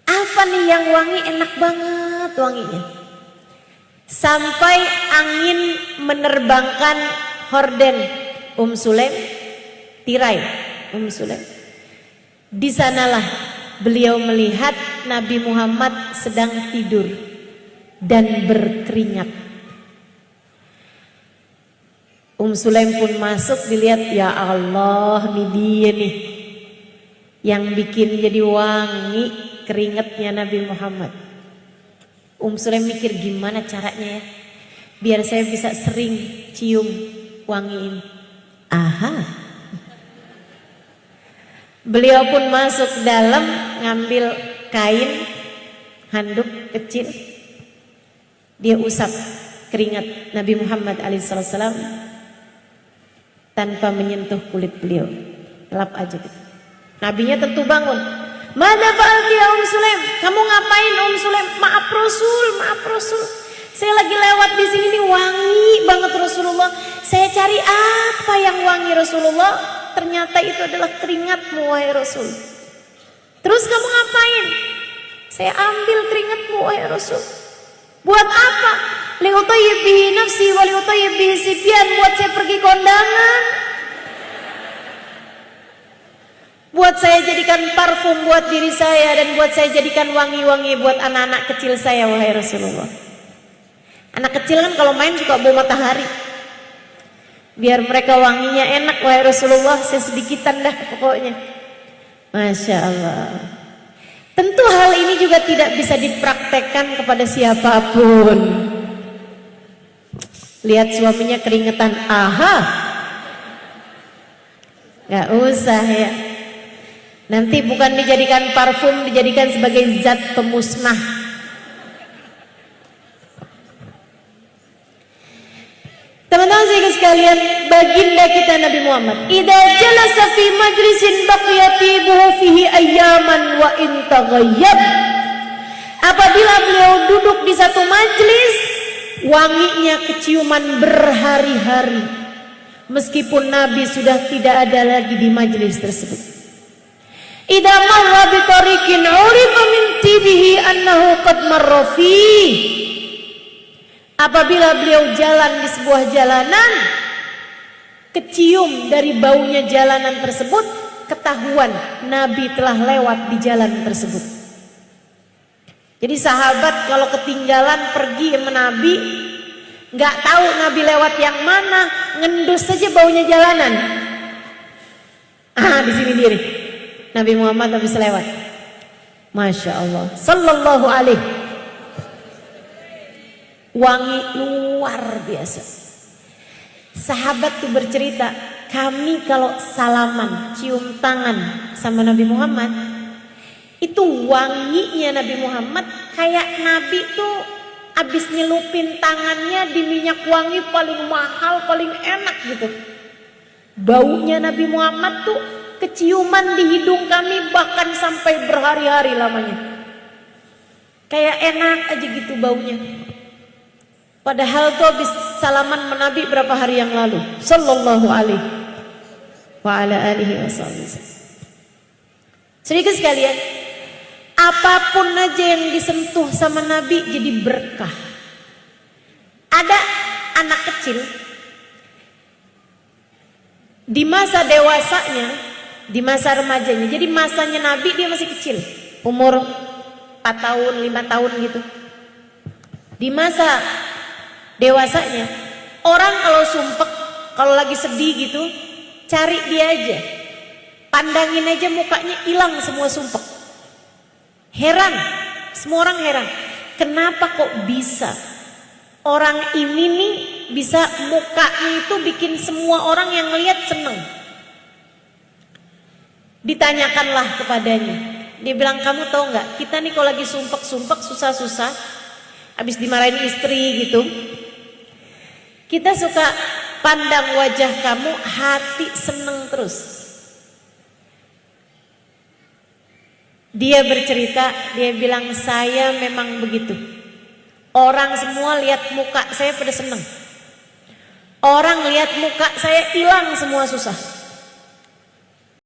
Speaker 2: Apa nih yang wangi, enak banget wanginya. Sampai angin menerbangkan horden Sulaim, tirai Sulaim. Di sanalah beliau melihat Nabi Muhammad sedang tidur dan berkeringat. Sulaim pun masuk, dilihat, ya Allah, nih dia nih yang bikin jadi wangi keringatnya Nabi Muhammad. Sulaim mikir gimana caranya ya biar saya bisa sering cium wangi ini. Aha. Beliau pun masuk dalam, ngambil kain handuk kecil, dia usap keringat Nabi Muhammad alaihissalam tanpa menyentuh kulit beliau, lap aja gitu. Nabinya tentu bangun. Mada fa'alti ya Sulaim? Kamu ngapain Sulaim? Maaf Rasul. Saya lagi lewat di sini nih, wangi banget Rasulullah. Saya cari apa yang wangi Rasulullah? Ternyata itu adalah keringatmu wahai Rasul. Terus kamu ngapain? Saya ambil keringatmu wahai Rasul. Buat apa? Liutayyib bihi nafsi wa liutayyib bihi sibyan, buat saya pergi kondangan. Buat saya jadikan parfum buat diri saya, dan buat saya jadikan wangi-wangi buat anak-anak kecil saya wahai Rasulullah. Anak kecil kan kalau main suka bau matahari. Biar mereka wanginya enak wahai Rasulullah, saya sedikitan dah pokoknya. Masya Allah. Tentu hal ini juga tidak bisa dipraktekkan kepada siapapun. Lihat suaminya keringetan, aha, gak usah ya. Nanti bukan dijadikan parfum, dijadikan sebagai zat pemusnah. Teman-teman sekalian, baginda kita Nabi Muhammad, idza jalasa fi majlisin baqiyatibuhu fihi ayyaman wa in taghayyab. Apabila beliau duduk di satu majlis, wanginya keciuman berhari-hari, meskipun Nabi sudah tidak ada lagi di majlis tersebut. Idza marra bi tariqin urifa min tibihi annahu qad marra fihi. Apabila beliau jalan di sebuah jalanan, kecium dari baunya jalanan tersebut, ketahuan Nabi telah lewat di jalan tersebut. Jadi sahabat kalau ketinggalan pergi sama Nabi, nggak tahu Nabi lewat yang mana, ngendus saja baunya jalanan. Di sini diri Nabi Muhammad habis lewat. Masya Allah, sallallahu alaihi. Wangi luar biasa. Sahabat tuh bercerita, kami kalau salaman, cium tangan sama Nabi Muhammad, Itu wanginya Nabi Muhammad kayak Nabi tuh abis nyelupin tangannya di minyak wangi paling mahal, paling enak gitu. Baunya Nabi Muhammad tuh keciuman di hidung kami bahkan sampai berhari-hari lamanya. Kayak enak aja gitu baunya. Padahal tuh habis salaman menabi berapa hari yang lalu. Sallallahu alaihi wa ala alihi wasallam. Sedikit sekalian, apapun aja yang disentuh sama Nabi jadi berkah. Ada anak kecil di masa dewasanya, di masa remajanya. Jadi masanya Nabi dia masih kecil, umur 4 tahun, 5 tahun gitu. Di masa dewasanya, orang kalau sumpek, kalau lagi sedih gitu, cari dia aja. Pandangin aja mukanya, hilang semua sumpek. Heran, semua orang heran. Kenapa kok bisa? Orang ini nih bisa mukanya itu bikin semua orang yang lihat seneng. Ditanyakanlah kepadanya. Dia bilang, kamu tahu nggak? Kita nih kalau lagi sumpek-sumpek, susah-susah, habis dimarahin istri gitu, kita suka pandang wajah kamu, hati seneng terus. Dia bercerita, dia bilang, saya memang begitu. Orang semua lihat muka saya pada seneng. Orang lihat muka saya hilang semua susah.